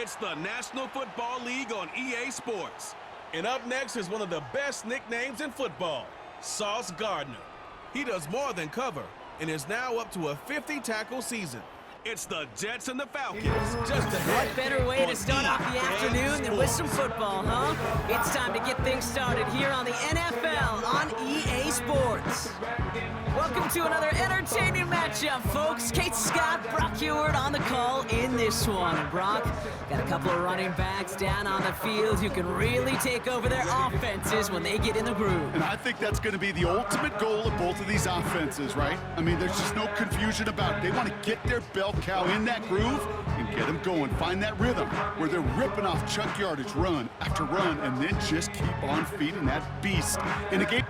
It's the National Football League on EA Sports. And up next is one of the best nicknames in football, Sauce Gardner. He does more than cover and is now up to a 50-tackle season. It's the Jets and the Falcons, just ahead. What better way to start off the afternoon than with some football, huh? It's time to get things started here on the NFL on EA Sports. Welcome to another entertaining matchup, folks. Kate Scott, Brock Ewart on the call in this one. And Brock, got a couple of running backs down on the field who can really take over their offenses when they get in the groove. And I think that's going to be the ultimate goal of both of these offenses, right? I mean, there's just no confusion about it. They want to get their bell cow in that groove and get them going. Find that rhythm where they're ripping off chunk yardage run after run and then just keep on feeding that beast. In a game...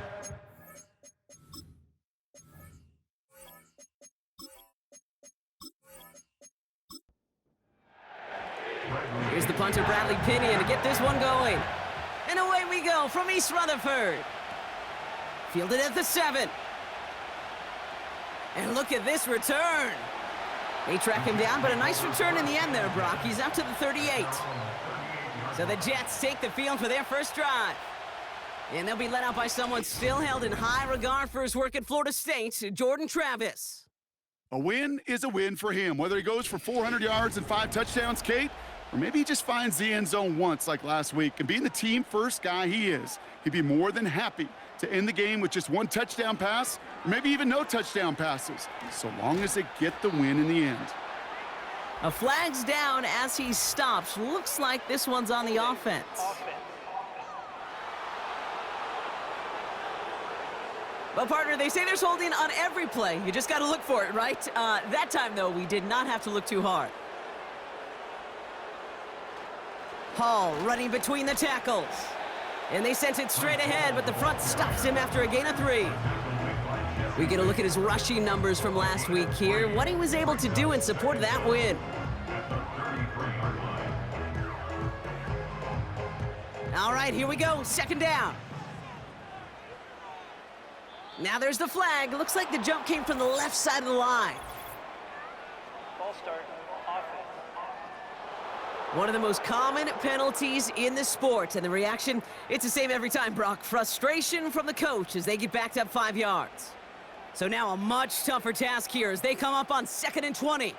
Here's the punter, Bradley Pinion, to get this one going. And away we go from East Rutherford. Fielded at the 7. And look at this return. They track him down, but a nice return in the end there, Brock. He's out to the 38. So the Jets take the field for their first drive. And they'll be led out by someone still held in high regard for his work at Florida State, Jordan Travis. A win is a win for him, whether he goes for 400 yards and 5 touchdowns, Kate, or maybe he just finds the end zone once like last week. And being the team-first guy he is, he'd be more than happy to end the game with just 1 touchdown pass, or maybe even no touchdown passes, so long as they get the win in the end. A flag's down as he stops. Looks like this one's on the offense. Well, partner, they say there's holding on every play. You just got to look for it, right? That time, though, we did not have to look too hard. Hall running between the tackles. And they sent it straight ahead, but the front stops him after a gain of 3. We get a look at his rushing numbers from last week here, what he was able to do in support of that win. All right, here we go, 2nd down. Now there's the flag. Looks like the jump came from the left side of the line. Ball start, offense. One of the most common penalties in the sport, and the reaction, it's the same every time, Brock. Frustration from the coach as they get backed up 5 yards. So now a much tougher task here as they come up on 2nd and 20.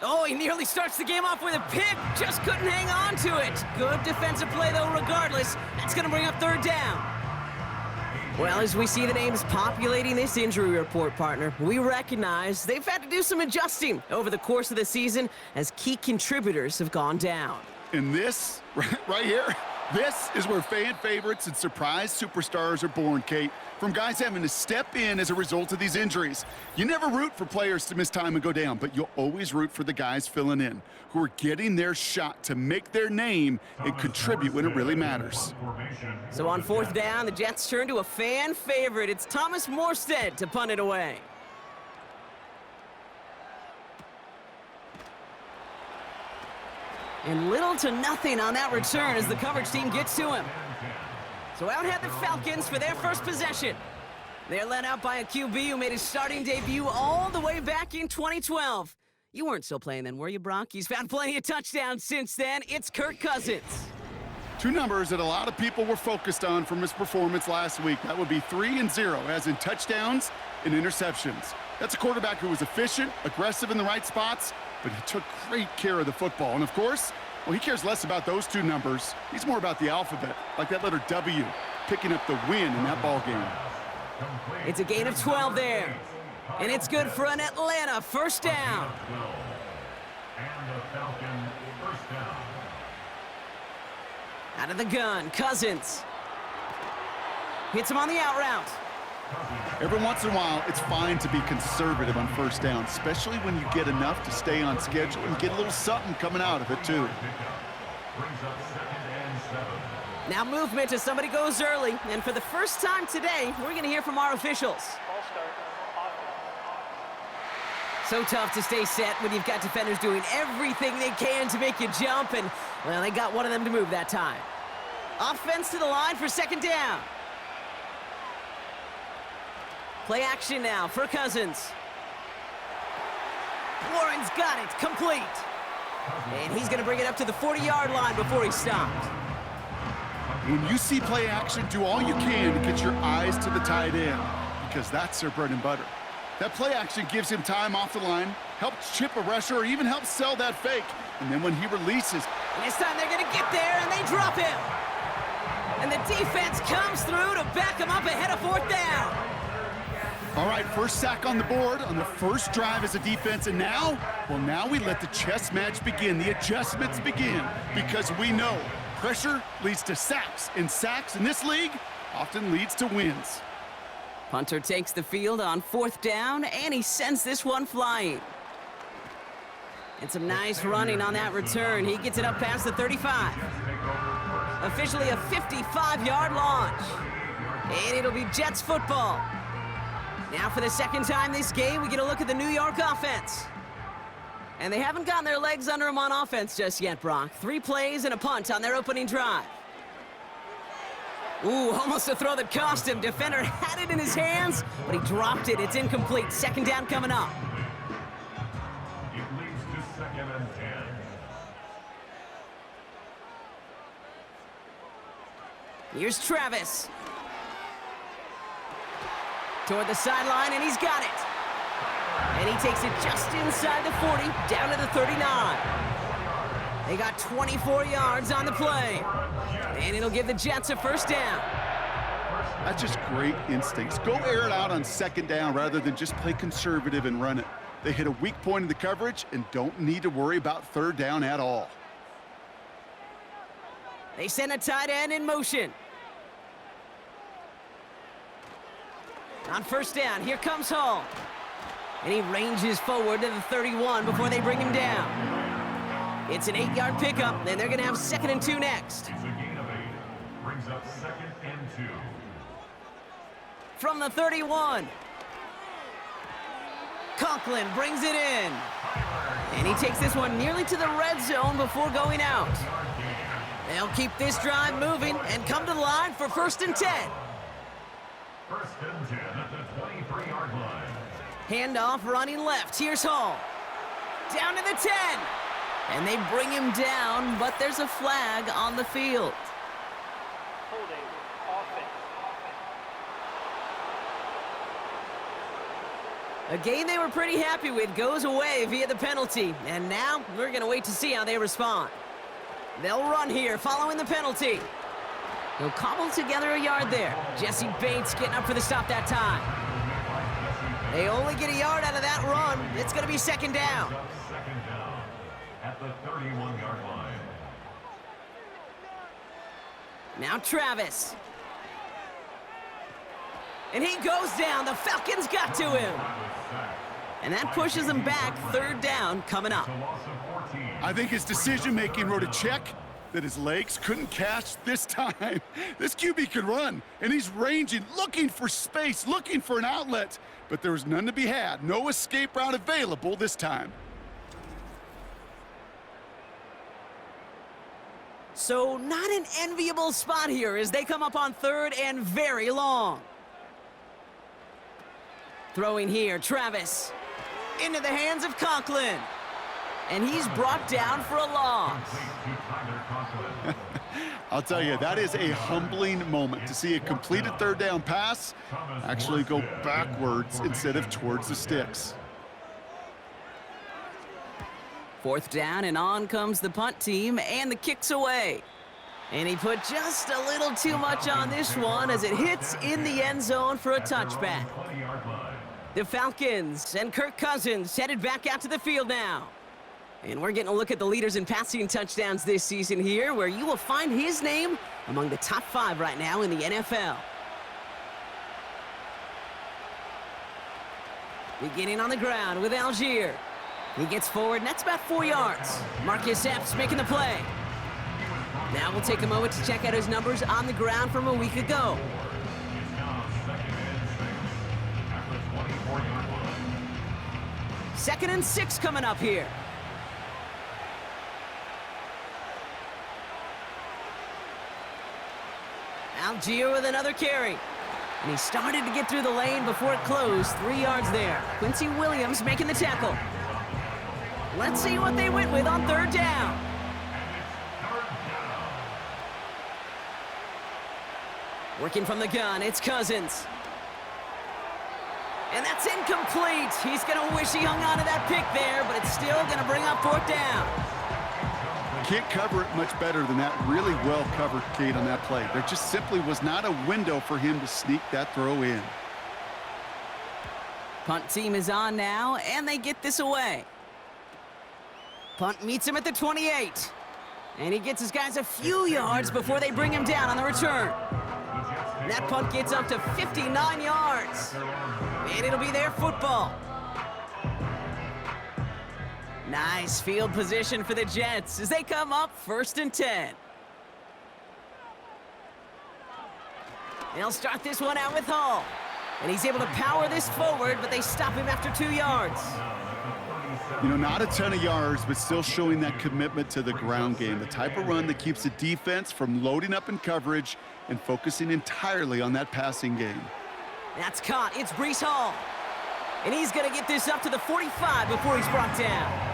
Oh, he nearly starts the game off with a pick. Just couldn't hang on to it. Good defensive play, though, regardless. That's going to bring up 3rd down. Well, as we see the names populating this injury report, partner, we recognize they've had to do some adjusting over the course of the season as key contributors have gone down. And this, right here, this is where fan favorites and surprise superstars are born, Kate. From guys having to step in as a result of these injuries. You never root for players to miss time and go down, but you'll always root for the guys filling in, who are getting their shot to make their name and contribute when it really matters. So on 4th down, the Jets turn to a fan favorite. It's Thomas Morstead to punt it away. And little to nothing on that return as the coverage team gets to him. So out head the Falcons for their first possession. They're led out by a QB who made his starting debut all the way back in 2012. You weren't still playing then, were you, Brock? He's found plenty of touchdowns since then. It's Kirk Cousins. 2 numbers that a lot of people were focused on from his performance last week. That would be 3 and 0, as in touchdowns and interceptions. That's a quarterback who was efficient, aggressive in the right spots, but he took great care of the football. And of course, well, he cares less about those 2 numbers. He's more about the alphabet, like that letter W, picking up the win in that ball game. It's a gain of 12 there. And it's good for an Atlanta 1st down. Out of the gun, Cousins. Hits him on the out route. Every once in a while, it's fine to be conservative on 1st down, especially when you get enough to stay on schedule and get a little something coming out of it, too. Now movement as somebody goes early, and for the first time today, we're going to hear from our officials. Ball start, offense. So tough to stay set when you've got defenders doing everything they can to make you jump, and, well, they got one of them to move that time. Offense to the line for 2nd down. Play action now for Cousins. Warren's got it, complete. And he's going to bring it up to the 40-yard line before he stopped. When you see play action, do all you can to get your eyes to the tight end, because that's their bread and butter. That play action gives him time off the line, helps chip a rusher, or even helps sell that fake. And then when he releases... And this time they're going to get there, and they drop him. And the defense comes through to back him up ahead of 4th down. All right, first sack on the board on the first drive as a defense, and now, well, now we let the chess match begin, the adjustments begin, because we know pressure leads to sacks, and sacks in this league often leads to wins. Punter takes the field on 4th down, and he sends this one flying. And some nice running on that return. He gets it up past the 35. Officially a 55-yard launch. And it'll be Jets football. Now for the second time this game, we get a look at the New York offense. And they haven't gotten their legs under them on offense just yet, Brock. 3 plays and a punt on their opening drive. Ooh, almost a throw that cost him. Defender had it in his hands, but he dropped it. It's incomplete. 2nd down coming up. It leads to 2nd and 10. Here's Travis. Toward the sideline, and he's got it. And he takes it just inside the 40, down to the 39. They got 24 yards on the play. And it'll give the Jets a 1st down. That's just great instincts. Go air it out on 2nd down rather than just play conservative and run it. They hit a weak point in the coverage and don't need to worry about 3rd down at all. They send a tight end in motion. On 1st down, here comes Hall. And he ranges forward to the 31 before they bring him down. It's an 8-yard pickup, and they're going to have 2nd and 2 next. It's a gain of 8. Brings up 2nd and 2. From the 31. Conklin brings it in. And he takes this one nearly to the red zone before going out. They'll keep this drive moving and come to the line for 1st and 10. 1st and 10 at the 23-yard line. Handoff running left. Here's Hall. Down to the 10. And they bring him down, but there's a flag on the field. Holding. Offense. A game they were pretty happy with goes away via the penalty. And now we're going to wait to see how they respond. They'll run here following the penalty. He'll cobble together a yard there. Jesse Bates getting up for the stop that time. They only get a yard out of that run. It's going to be 2nd down. 2nd down at the 31-yard line. Now Travis. And he goes down. The Falcons got to him. And that pushes them back. 3rd down coming up. I think his decision-making wrote a check that his legs couldn't catch this time. This QB can run, and he's ranging, looking for space, looking for an outlet. But there was none to be had. No escape route available this time. So not an enviable spot here as they come up on 3rd and very long. Throwing here, Travis. Into the hands of Conklin. And he's brought down for a loss. I'll tell you, that is a humbling moment to see a completed 3rd down pass actually go backwards instead of towards the sticks. 4th down, and on comes the punt team, and the kick's away. And he put just a little too much on this one as it hits in the end zone for a touchback. The Falcons and Kirk Cousins headed back out to the field now. And we're getting a look at the leaders in passing touchdowns this season here, where you will find his name among the top 5 right now in the NFL. Beginning on the ground with Algier. He gets forward, and that's about 4 yards. Marcus Epps making the play. Now we'll take a moment to check out his numbers on the ground from a week ago. 2nd and 6 coming up here. Algier with another carry. And he started to get through the lane before it closed. 3 yards there. Quincy Williams making the tackle. Let's see what they went with on third down. Working from the gun, it's Cousins. And that's incomplete. He's going to wish he hung on to that pick there, but it's still going to bring up fourth down. Can't cover it much better than that. Really well covered, Kate, on that play. There just simply was not a window for him to sneak that throw in. Punt team is on now, and they get this away. Punt meets him at the 28. And he gets his guys a few yards before they bring him down on the return. And that punt gets up to 59 yards. And it'll be their football. Nice field position for the Jets as they come up 1st and 10. They'll start this one out with Hall. And he's able to power this forward, but they stop him after 2 yards. You know, not a ton of yards, but still showing that commitment to the ground game. The type of run that keeps the defense from loading up in coverage and focusing entirely on that passing game. That's caught. It's Breece Hall. And he's going to get this up to the 45 before he's brought down.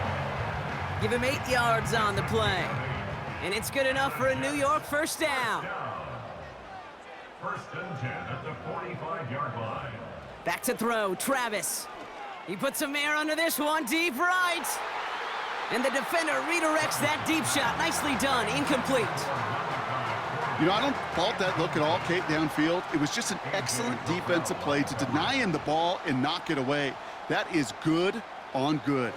Give him 8 yards on the play. And it's good enough for a New York first down. 1st and 10 at the 45-yard line. Back to throw, Travis. He puts some air under this one, deep right. And the defender redirects that deep shot. Nicely done, incomplete. You know, I don't fault that look at all, Kate, downfield. It was just an excellent defensive play to deny him the ball and knock it away. That is good on good.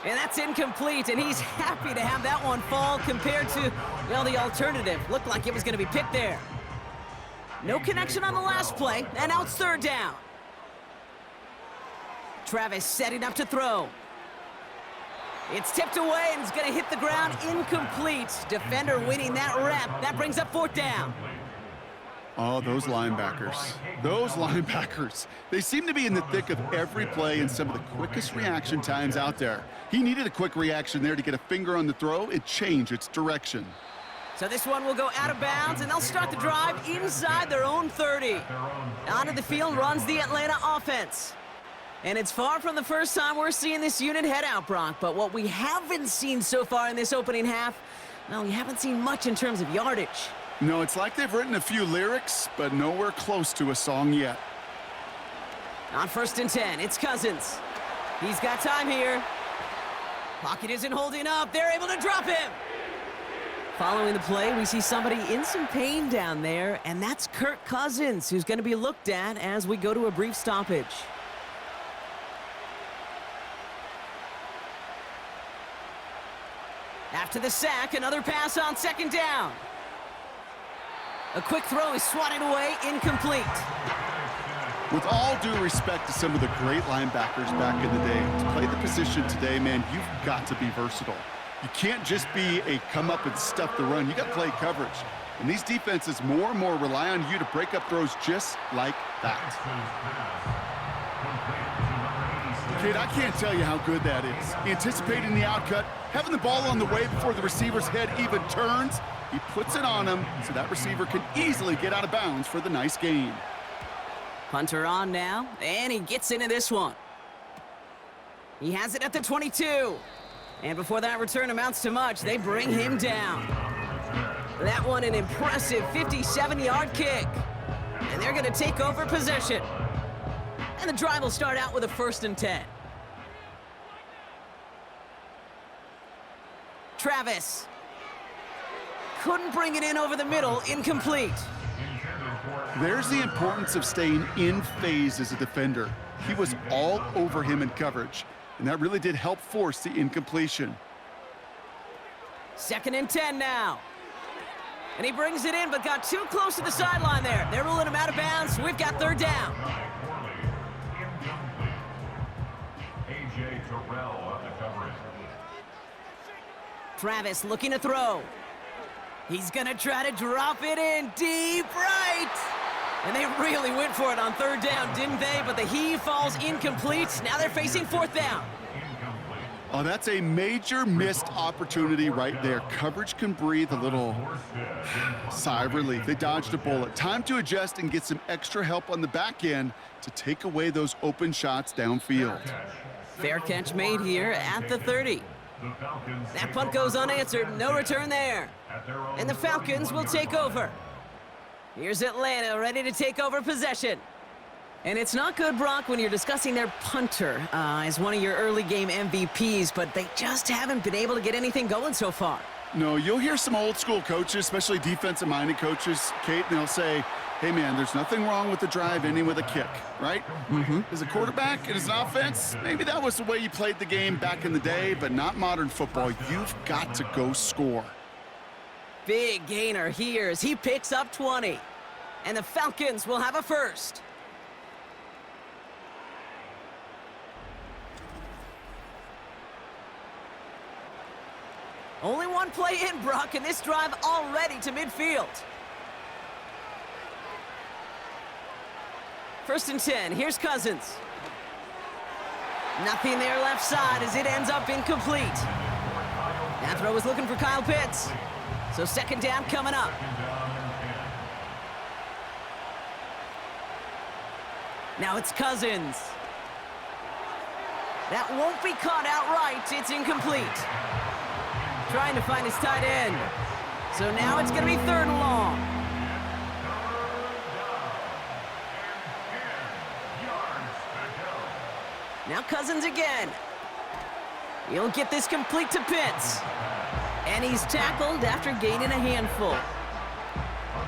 And that's incomplete, and he's happy to have that one fall compared to, well, the alternative. Looked like it was going to be picked there. No connection on the last play, and now it's third down. Travis setting up to throw. It's tipped away, and it's going to hit the ground incomplete. Defender winning that rep. That brings up fourth down. Oh, those linebackers. Those linebackers. They seem to be in the thick of every play and some of the quickest reaction times out there. He needed a quick reaction there to get a finger on the throw and change its direction. So this one will go out of bounds, and they'll start the drive inside their own 30. Onto the field runs the Atlanta offense. And it's far from the first time we're seeing this unit head out, Brock. But what we haven't seen so far in this opening half, well, we haven't seen much in terms of yardage. No, it's like they've written a few lyrics, but nowhere close to a song yet. On 1st and 10, it's Cousins. He's got time here. Pocket isn't holding up. They're able to drop him. Following the play, we see somebody in some pain down there, and that's Kirk Cousins, who's going to be looked at as we go to a brief stoppage. After the sack, another pass on 2nd down. A quick throw is swatted away, incomplete. With all due respect to some of the great linebackers back in the day, to play the position today, man, you've got to be versatile. You can't just be a come up and stuff the run. You got to play coverage. And these defenses more and more rely on you to break up throws just like that. Kid, I can't tell you how good that is. Anticipating the outcut, having the ball on the way before the receiver's head even turns. He puts it on him so that receiver can easily get out of bounds for the nice gain. Punter on now, and he gets into this one. He has it at the 22. And before that return amounts to much, they bring him down. That one an impressive 57-yard kick. And they're going to take over possession. And the drive will start out with a 1st and 10. Travis. Couldn't bring it in over the middle, incomplete. There's the importance of staying in phase as a defender. He was all over him in coverage, and that really did help force the incompletion. 2nd and 10 now. And he brings it in, but got too close to the sideline there. They're ruling him out of bounds. We've got third down. Travis looking to throw. He's going to try to drop it in deep right. And they really went for it on third down, didn't they? But the heave falls incomplete. Now they're facing 4th down. Oh, that's a major missed opportunity right there. Coverage can breathe a little sigh of relief. They dodged a bullet. Time to adjust and get some extra help on the back end to take away those open shots downfield. Fair catch made here at the 30. The Falcons That punt goes unanswered. No return there. at their own And the Falcons will take over. Here's Atlanta ready to take over possession. And it's not good, Brock, when you're discussing their punter as one of your early game MVPs, but they just haven't been able to get anything going so far. No, you'll hear some old school coaches, especially defensive-minded coaches, Kate, and they'll say, hey, man, there's nothing wrong with the drive ending with a kick, right? As a quarterback and as an offense, maybe that was the way you played the game back in the day, but not modern football. You've got to go score. Big gainer here as he picks up 20. And the Falcons will have a first. Only one play in, Brock, and this drive already to midfield. First and 10, here's Cousins. Nothing there left side as it ends up incomplete. That throw was looking for Kyle Pitts. So second down coming up. Now it's Cousins. That won't be caught outright. It's incomplete. Trying to find his tight end. So now it's going to be third and long. Now Cousins again. He'll get this complete to Pitts. And he's tackled after gaining a handful.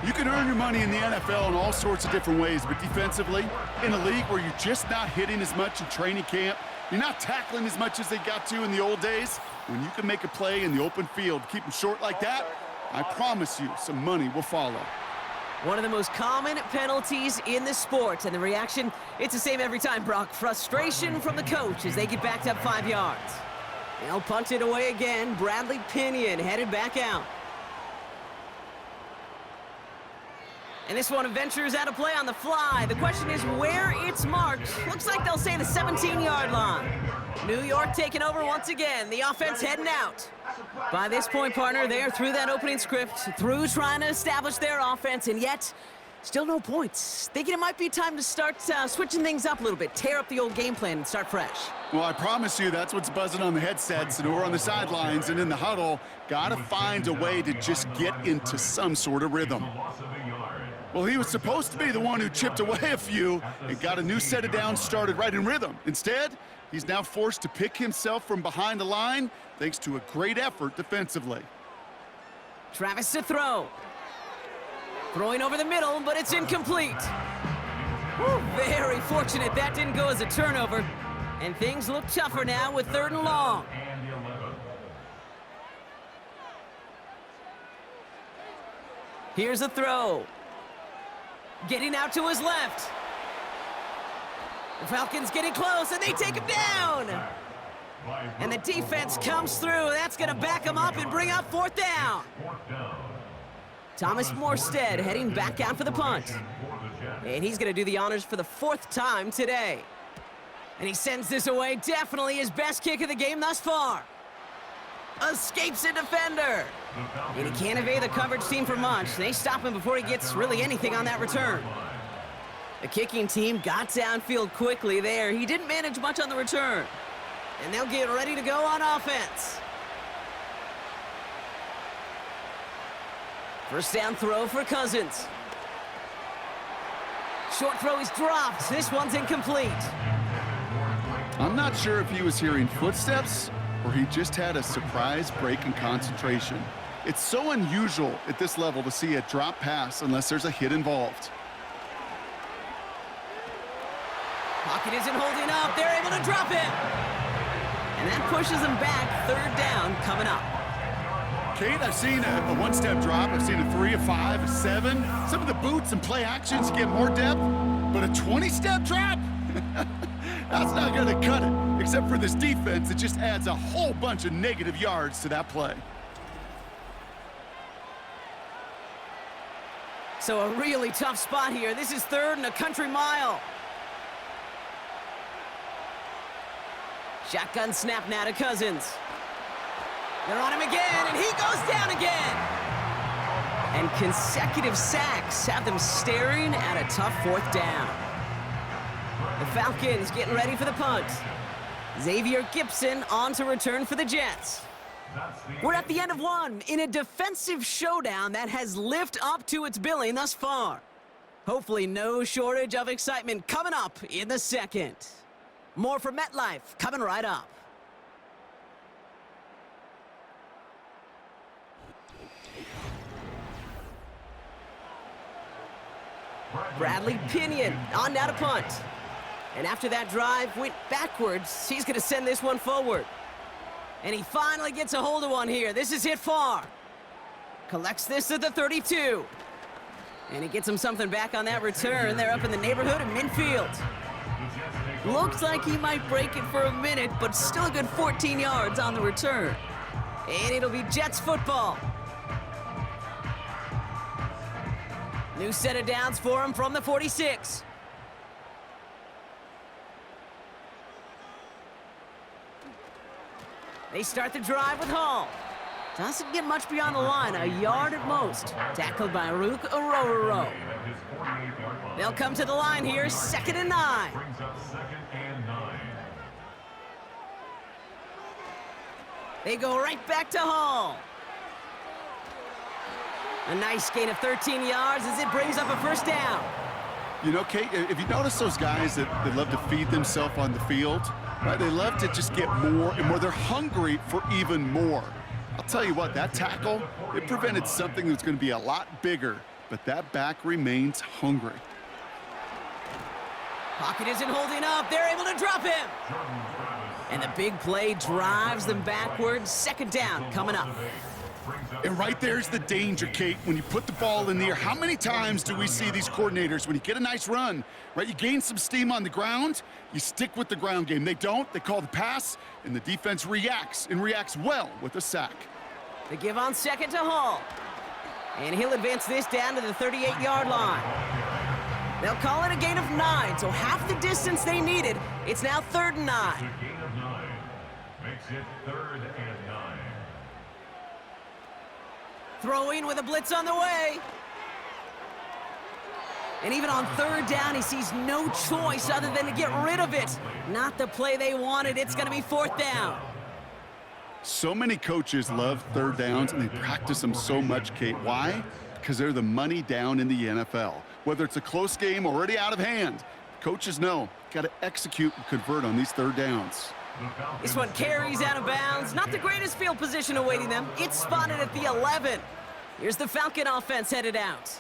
You can earn your money in the NFL in all sorts of different ways, but defensively, in a league where you're just not hitting as much in training camp, you're not tackling as much as they got to in the old days, when you can make a play in the open field, keep them short like that, I promise you some money will follow. One of the most common penalties in the sport, and the reaction, it's the same every time, Brock. Frustration from the coach as they get backed up 5 yards. They'll punt it away again. Bradley Pinion headed back out. And this one ventures out of play on the fly. The question is where it's marked. Looks like they'll say the 17-yard line. New York taking over once again. The offense heading out. By this point, partner, they are through that opening script, through trying to establish their offense, and yet still no points. Thinking it might be time to start switching things up a little bit, tear up the old game plan and start fresh. Well, I promise you that's what's buzzing on the headsets and over on the sidelines and in the huddle. Got to find a way to just get into some sort of rhythm. Well, he was supposed to be the one who chipped away a few and got a new set of downs started right in rhythm. Instead, he's now forced to pick himself from behind the line thanks to a great effort defensively. Travis to throw. Throwing over the middle, but it's incomplete. Woo, very fortunate that didn't go as a turnover. And things look tougher now with third and long. Here's a throw. Getting out to his left. The Falcons getting close, and they take him down. And the defense comes through. That's going to back him up and bring up fourth down. Thomas Morstead heading back out for the punt. And he's going to do the honors for the fourth time today. And he sends this away. Definitely his best kick of the game thus far. Escapes a defender. And he can't evade the coverage team for much. They stop him before he gets really anything on that return. The kicking team got downfield quickly there. He didn't manage much on the return. And they'll get ready to go on offense. First down throw for Cousins. Short throw is dropped. This one's incomplete. I'm not sure if he was hearing footsteps or he just had a surprise break in concentration. It's so unusual at this level to see a drop pass unless there's a hit involved. Pocket isn't holding up. They're able to drop him. And that pushes them back. Third down coming up. Kate, I've seen a one-step drop. I've seen a 3, a 5, a 7. Some of the boots and play actions get more depth, but a 20-step drop? That's not going to cut it, except for this defense. It just adds a whole bunch of negative yards to that play. So a really tough spot here. This is third and a country mile. Shotgun snap now to Cousins. They're on him again, and he goes down again. And consecutive sacks have them staring at a tough fourth down. The Falcons getting ready for the punt. Xavier Gipson on to return for the Jets. We're at the end of one in a defensive showdown that has lived up to its billing thus far. Hopefully no shortage of excitement coming up in the second. More from MetLife coming right up. Bradley Pinion on now to punt. And after that drive went backwards, he's going to send this one forward. And he finally gets a hold of one here. This is hit far. Collects this at the 32. And he gets him something back on that return. They're up in the neighborhood of midfield. Looks like he might break it for a minute, but still a good 14 yards on the return. And it'll be Jets football. New set of downs for him from the 46. They start the drive with Hall. Doesn't get much beyond the line, a yard at most. Tackled by Rook Orororo. They'll come to the line here, 2nd and 9. Brings up 2nd and 9. They go right back to Hall. A nice gain of 13 yards as it brings up a first down. You know, Kate, if you notice those guys that they love to feed themselves on the field, right? They love to just get more and more. They're hungry for even more. I'll tell you what, that tackle, it prevented something that's going to be a lot bigger, but that back remains hungry. Pocket isn't holding up. They're able to drop him. And the big play drives them backwards. 2nd down coming up. And right there's the danger, Kate, when you put the ball in the air. How many times do we see these coordinators, when you get a nice run, right, you gain some steam on the ground, you stick with the ground game. They don't, they call the pass, and the defense reacts, and reacts well with a sack. They give on 2nd to Hall. And he'll advance this down to the 38-yard line. They'll call it a gain of 9, so half the distance they needed. It's now 3rd and 9. A gain of 9 makes it 3rd and 9. Throwing with a blitz on the way. And even on 3rd down, he sees no choice other than to get rid of it. Not the play they wanted. It's going to be 4th down. So many coaches love 3rd downs, and they practice them so much, Kate. Why? Because they're the money down in the NFL. Whether it's a close game already out of hand, coaches know, got to execute and convert on these 3rd downs. This one carries out of bounds. Not the greatest field position awaiting them. It's spotted at the 11. Here's the Falcon offense headed out.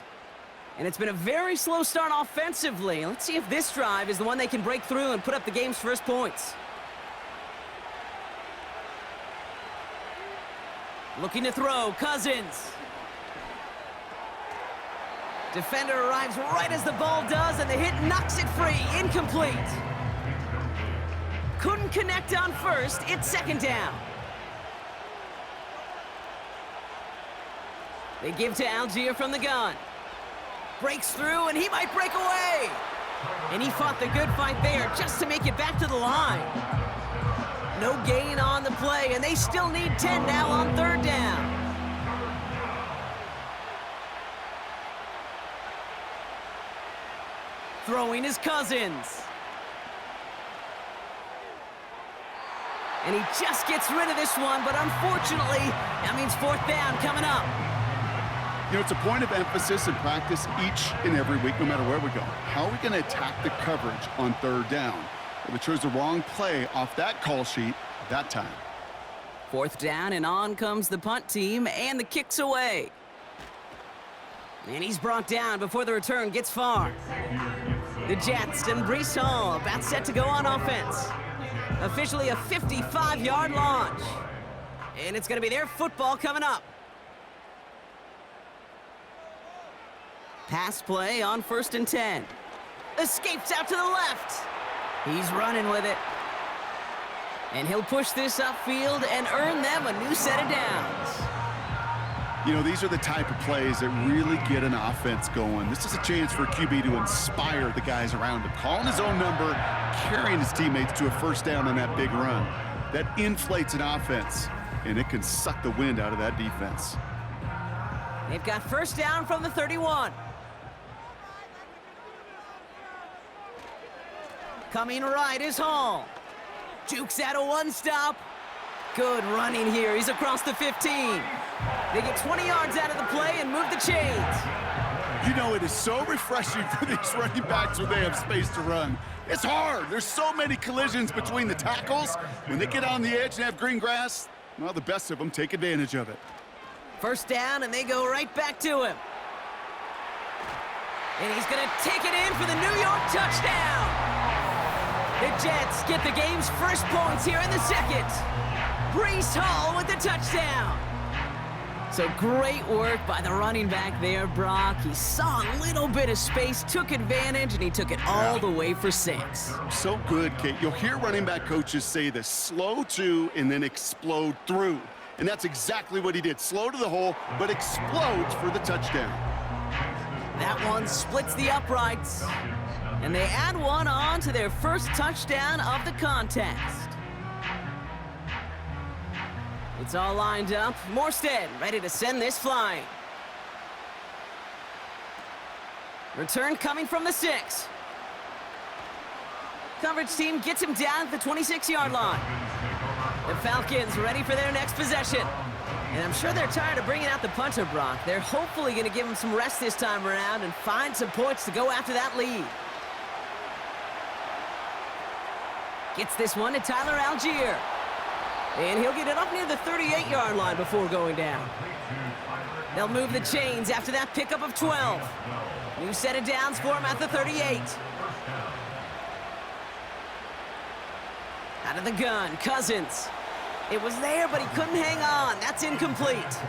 And it's been a very slow start offensively. Let's see if this drive is the one they can break through and put up the game's first points. Looking to throw, Cousins. Defender arrives right as the ball does, and the hit knocks it free. Incomplete. Couldn't connect on first. It's 2nd down. They give to Algier from the gun. Breaks through, and he might break away. And he fought the good fight there just to make it back to the line. No gain on the play, and they still need 10 now on 3rd down. Throwing his Cousins. And he just gets rid of this one, but unfortunately, that means 4th down coming up. You know, it's a point of emphasis in practice each and every week, no matter where we go. How are we going to attack the coverage on 3rd down? Well, they chose the wrong play off that call sheet that time. 4th down, and on comes the punt team, and the kick's away. And he's brought down before the return gets far. The Jets and Breece Hall about set to go on offense. Officially a 55-yard launch. And it's going to be their football coming up. Pass play on 1st and 10. Escapes out to the left. He's running with it. And he'll push this upfield and earn them a new set of downs. You know, these are the type of plays that really get an offense going. This is a chance for a QB to inspire the guys around him. Calling his own number, carrying his teammates to a 1st down on that big run. That inflates an offense, and it can suck the wind out of that defense. They've got 1st down from the 31. Coming right is Hall. Jukes out a one-stop. Good running here. He's across the 15. They get 20 yards out of the play and move the chains. You know, it is so refreshing for these running backs when they have space to run. It's hard. There's so many collisions between the tackles. When they get on the edge and have green grass, well, the best of them take advantage of it. First down, and they go right back to him. And he's going to take it in for the New York touchdown. The Jets get the game's first points here in the second. Breece Hall with the touchdown. So great work by the running back there, Brock. He saw a little bit of space, took advantage, and he took it all the way for 6. So good, Kate. You'll hear running back coaches say this: slow to and then explode through. And that's exactly what he did. Slow to the hole, but explodes for the touchdown. That one splits the uprights. And they add one on to their first touchdown of the contest. It's all lined up. Morstead ready to send this flying. Return coming from the 6. Coverage team gets him down at the 26-yard line. The Falcons ready for their next possession. And I'm sure they're tired of bringing out the punter, Brock. They're hopefully going to give him some rest this time around and find some points to go after that lead. Gets this one to Tyler Algier. And he'll get it up near the 38-yard line before going down. They'll move the chains after that pickup of 12. New set of downs for him at the 38. Out of the gun, Cousins. It was there, but he couldn't hang on. That's incomplete.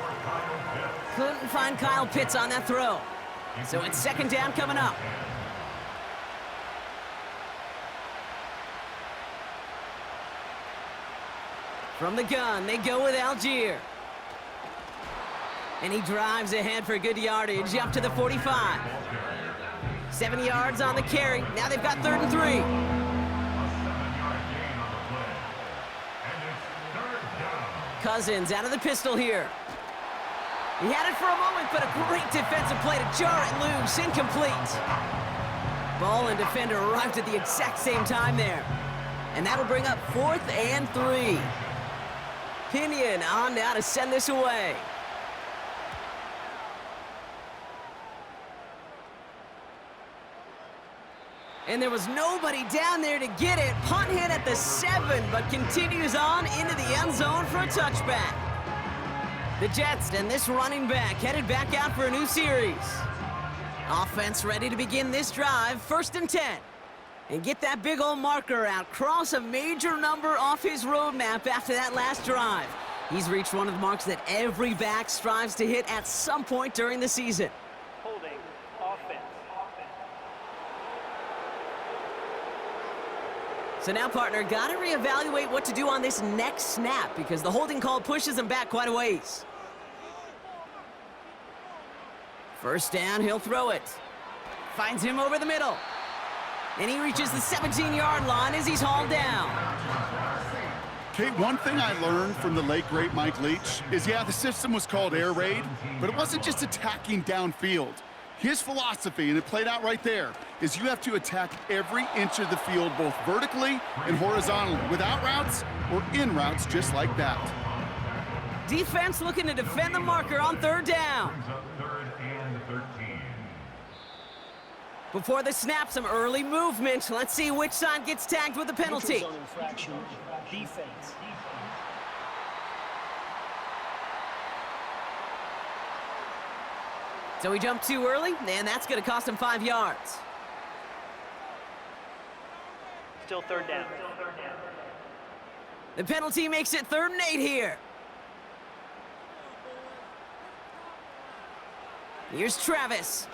Couldn't find Kyle Pitts on that throw. So it's second down coming up. From the gun, they go with Algier. And he drives ahead for good yardage up to the 45. 7 yards on the carry. Now they've got 3rd and 3. Cousins out of the pistol here. He had it for a moment, but a great defensive play to jar it loose. Incomplete. Ball and defender arrived at the exact same time there. And that'll bring up 4th and 3. Pinion on now to send this away. And there was nobody down there to get it. Punt hit at the 7, but continues on into the end zone for a touchback. The Jets and this running back headed back out for a new series. Offense ready to begin this drive, 1st and 10. And get that big old marker out. Cross a major number off his roadmap after that last drive. He's reached one of the marks that every back strives to hit at some point during the season. Holding offense. So now, partner, got to reevaluate what to do on this next snap because the holding call pushes him back quite a ways. First down, he'll throw it. Finds him over the middle. And he reaches the 17-yard line as he's hauled down. Kate, one thing I learned from the late, great Mike Leach is, yeah, the system was called air raid, but it wasn't just attacking downfield. His philosophy, and it played out right there, is you have to attack every inch of the field, both vertically and horizontally, without routes or in routes just like that. Defense looking to defend the marker on 3rd down. Before the snap, some early movement. Let's see which side gets tagged with the penalty. Neutral zone infraction. Defense. So he jumped too early, and that's going to cost him 5 yards. Still 3rd down. The penalty makes it 3rd and 8 here. Here's Travis.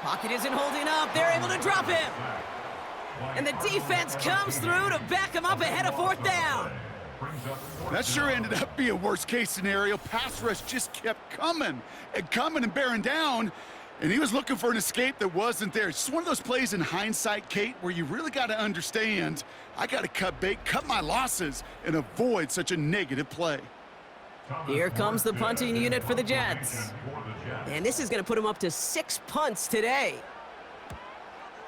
Pocket isn't holding up. They're able to drop him. And the defense comes through to back him up ahead of 4th down. That sure ended up being a worst-case scenario. Pass rush just kept coming and bearing down, and he was looking for an escape that wasn't there. It's just one of those plays in hindsight, Kate, where you really got to understand, I got to cut bait, cut my losses, and avoid such a negative play. Here comes the punting unit for the Jets. And this is going to put him up to 6 punts today.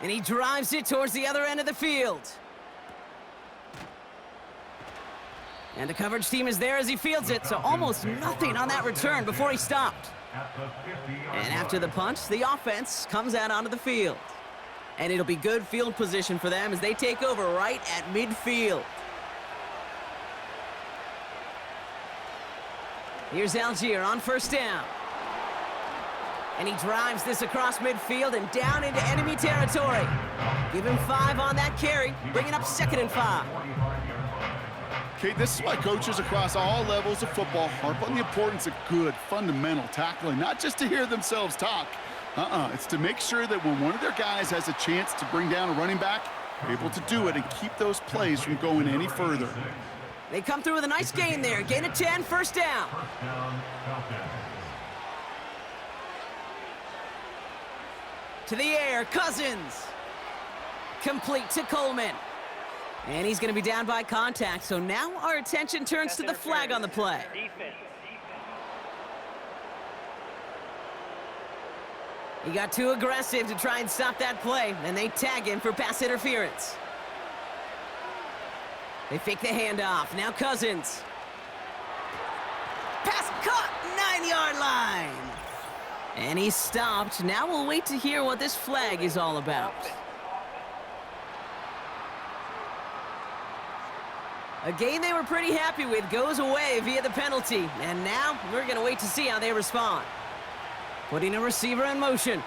And he drives it towards the other end of the field. And the coverage team is there as he fields it, so almost nothing on that return before he stopped. And after the punch, the offense comes out onto the field. And it'll be good field position for them as they take over right at midfield. Here's Algier on first down. And he drives this across midfield and down into enemy territory. Give him 5 on that carry, bringing up 2nd and 5. Okay, this is why coaches across all levels of football harp on the importance of good, fundamental tackling, not just to hear themselves talk. It's to make sure that when one of their guys has a chance to bring down a running back, they're able to do it and keep those plays from going any further. They come through with a nice gain there. Gain of 10, first down. To the air, Cousins. Complete to Coleman. And he's going to be down by contact, so now our attention turns to the flag on the play. Defense. He got too aggressive to try and stop that play, and they tag him for pass interference. They fake the handoff. Now Cousins. Pass caught, 9-yard line. And he's stopped. Now we'll wait to hear what this flag is all about. A game they were pretty happy with goes away via the penalty. And now we're going to wait to see how they respond. Putting a receiver in motion.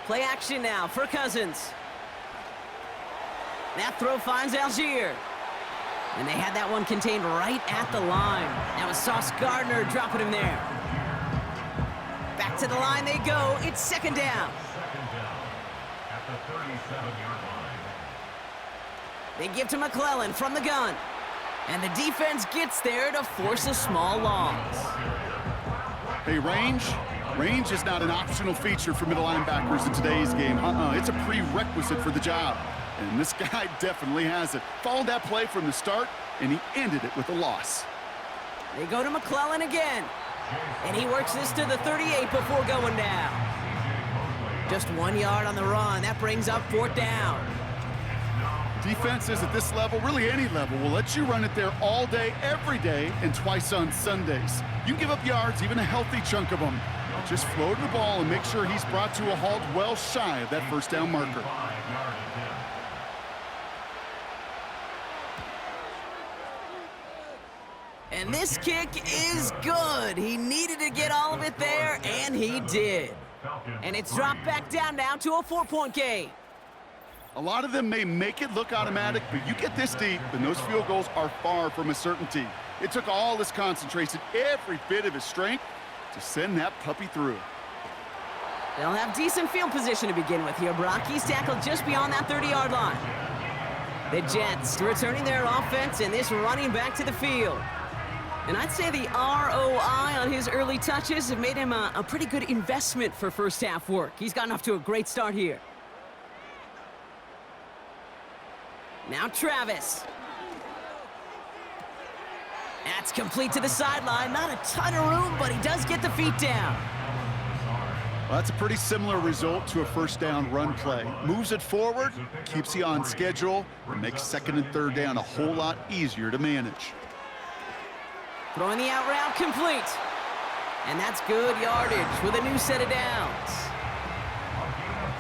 Play action now for Cousins. That throw finds Algier. And they had that one contained right at the line. That was Sauce Gardner dropping him there. Back to the line they go. It's 2nd down. At the 37-yard line. They give to McClellan from the gun. And the defense gets there to force a small loss. Hey, range is not an optional feature for middle linebackers in today's game. It's a prerequisite for the job. And this guy definitely has it. Followed that play from the start, and he ended it with a loss. They go to McClellan again. And he works this to the 38 before going down. Just 1 yard on the run. That brings up 4th down. Defenses at this level, really any level, will let you run it there all day, every day, and twice on Sundays. You can give up yards, even a healthy chunk of them. Just float the ball and make sure he's brought to a halt well shy of that 1st down marker. And this kick is good. He needed to get all of it there, and he did. And it's dropped back down now to a 4-point game. A lot of them may make it look automatic, but you get this deep, and those field goals are far from a certainty. It took all his concentration, every bit of his strength, to send that puppy through. They'll have decent field position to begin with here, Brock. He's tackled just beyond that 30-yard line. The Jets returning their offense, and this running back to the field. And I'd say the ROI on his early touches have made him a pretty good investment for first half work. He's gotten off to a great start here. Now Travis. That's complete to the sideline. Not a ton of room, but he does get the feet down. Well, that's a pretty similar result to a 1st down run play. Moves it forward, keeps you on schedule, and makes 2nd and 3rd down a whole lot easier to manage. Throwing the out route complete. And that's good yardage with a new set of downs.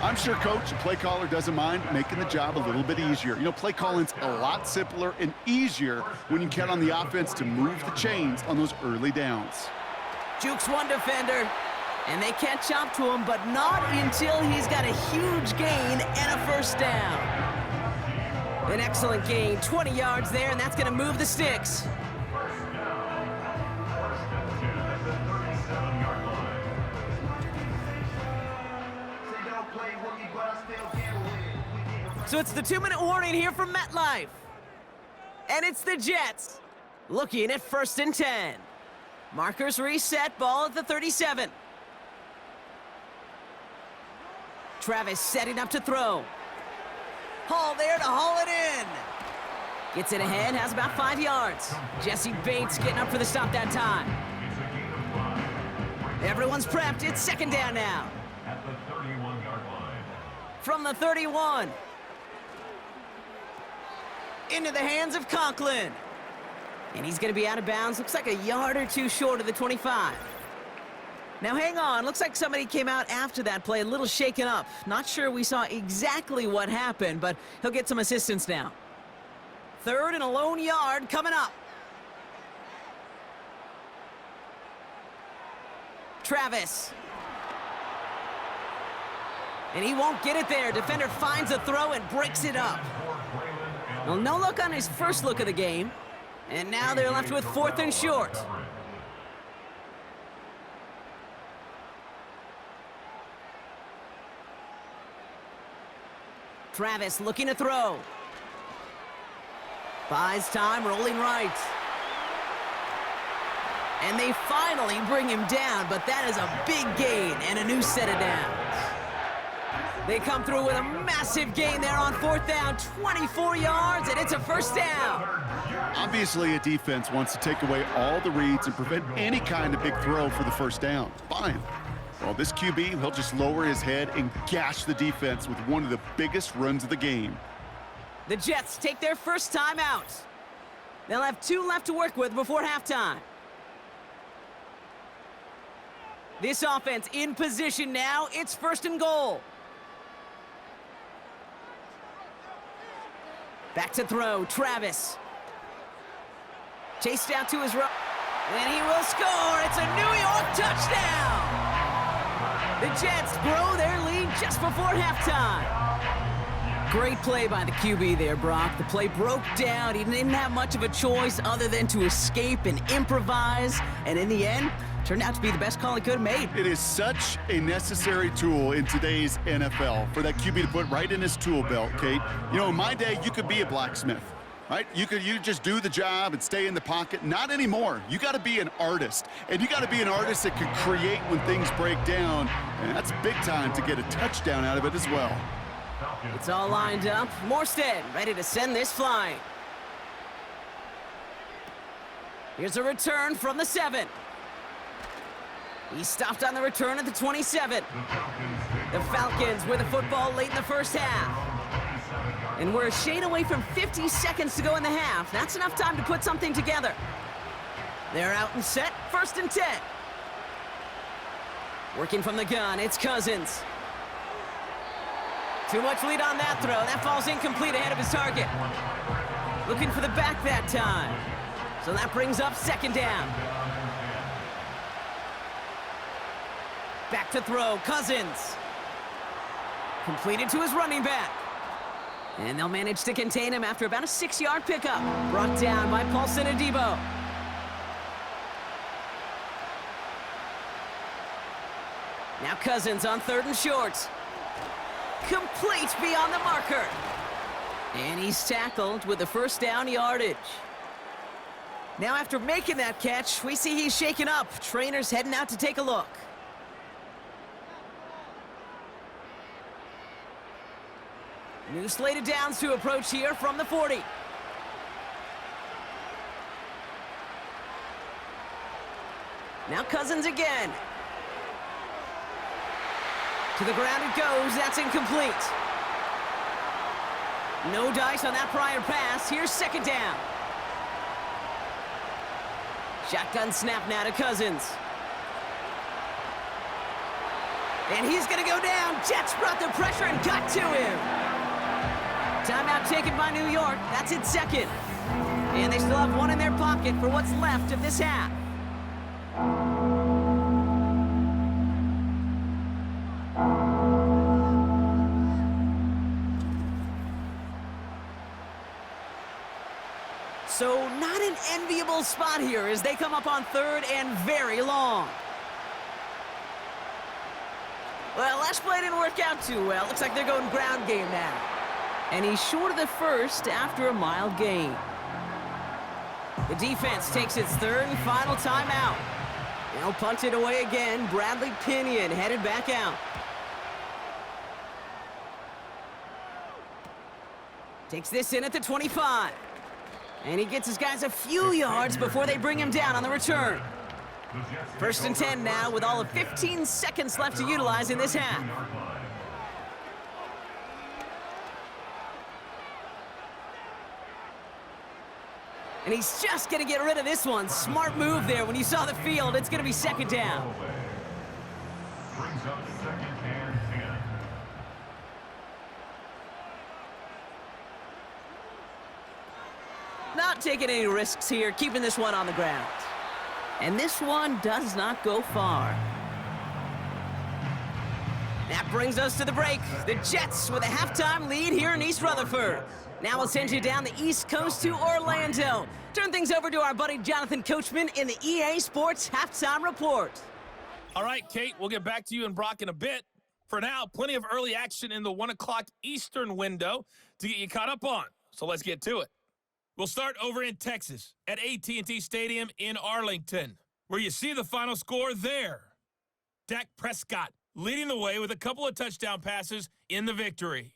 I'm sure coach and play caller doesn't mind making the job a little bit easier. You know, play calling's a lot simpler and easier when you count on the offense to move the chains on those early downs. Jukes one defender, and they catch up to him, but not until he's got a huge gain and a 1st down. An excellent gain, 20 yards there, and that's going to move the sticks. So it's the 2-minute warning here from MetLife. And it's the Jets looking at 1st and 10. Markers reset, ball at the 37. Travis setting up to throw. Hall there to haul it in. Gets it ahead, has about 5 yards. Jesse Bates getting up for the stop that time. Everyone's prepped, it's 2nd down now. At the 31-yard line. From the 31. into the hands of Conklin. And he's going to be out of bounds. Looks like a yard or two short of the 25. Now hang on, looks like somebody came out after that play a little shaken up. Not sure we saw exactly what happened, but he'll get some assistance now. 3rd and a lone yard coming up. Travis. And he won't get it there. Defender finds a throw and breaks it up. Well, no look on his first look of the game. And now they're left with 4th and short. Travis looking to throw. Buys time, rolling right. And they finally bring him down, but that is a big gain and a new set of downs. They come through with a massive gain there on 4th down, 24 yards, and it's a first down. Obviously, a defense wants to take away all the reads and prevent any kind of big throw for the first down. Fine. Well, this QB, he'll just lower his head and gash the defense with one of the biggest runs of the game. The Jets take their first time out. They'll have 2 left to work with before halftime. This offense in position now. It's 1st and goal. Back to throw, Travis. Chased out to his right, and he will score. It's a New York touchdown. The Jets grow their lead just before halftime. Great play by the QB there, Brock. The play broke down. He didn't have much of a choice other than to escape and improvise, and in the end, turned out to be the best call he could have made. It is such a necessary tool in today's NFL for that QB to put right in his tool belt, Kate. You know, in my day, you could be a blacksmith, right? You just do the job and stay in the pocket. Not anymore. You got to be an artist, and you got to be an artist that can create when things break down, and that's big time to get a touchdown out of it as well. It's all lined up. Morstead ready to send this flying. Here's a return from the 7. He stopped on the return at the 27. The Falcons with the football late in the first half. And we're a shade away from 50 seconds to go in the half. That's enough time to put something together. They're out and set, 1st and 10. Working from the gun, it's Cousins. Too much lead on that throw. That falls incomplete ahead of his target. Looking for the back that time. So that brings up 2nd down. Back to throw, Cousins. Completed to his running back. And they'll manage to contain him after about a 6-yard pickup. Brought down by Paulson Adebo. Now Cousins on 3rd and short. Complete beyond the marker. And he's tackled with the 1st down yardage. Now after making that catch, we see he's shaken up. Trainer's heading out to take a look. New slate of downs to approach here from the 40. Now Cousins again. To the ground it goes. That's incomplete. No dice on that prior pass. Here's 2nd down. Shotgun snap now to Cousins. And he's going to go down. Jets brought the pressure and got to him. Timeout taken by New York. That's its 2nd. And they still have 1 in their pocket for what's left of this half. So not an enviable spot here as they come up on 3rd and very long. Well, last play didn't work out too well. Looks like they're going ground game now. And he's short of the 1st after a mild gain. The defense takes its 3rd and final timeout. They'll punt it away again. Bradley Pinion headed back out. Takes this in at the 25. And he gets his guys a few yards before they bring him down on the return. 1st and 10 now with all of 15 seconds left to utilize in this half. And he's just going to get rid of this one. Smart move there when you saw the field. It's going to be second down. Brings up second and 10. Not taking any risks here, keeping this one on the ground. And this one does not go far. That brings us to the break. The Jets with a halftime lead here in East Rutherford. Now we'll send you down the East Coast to Orlando. Turn things over to our buddy Jonathan Coachman in the EA Sports Halftime Report. All right, Kate, we'll get back to you and Brock in a bit. For now, plenty of early action in the 1 o'clock Eastern window to get you caught up on. So let's get to it. We'll start over in Texas at AT&T Stadium in Arlington, where you see the final score there. Dak Prescott leading the way with a couple of touchdown passes in the victory.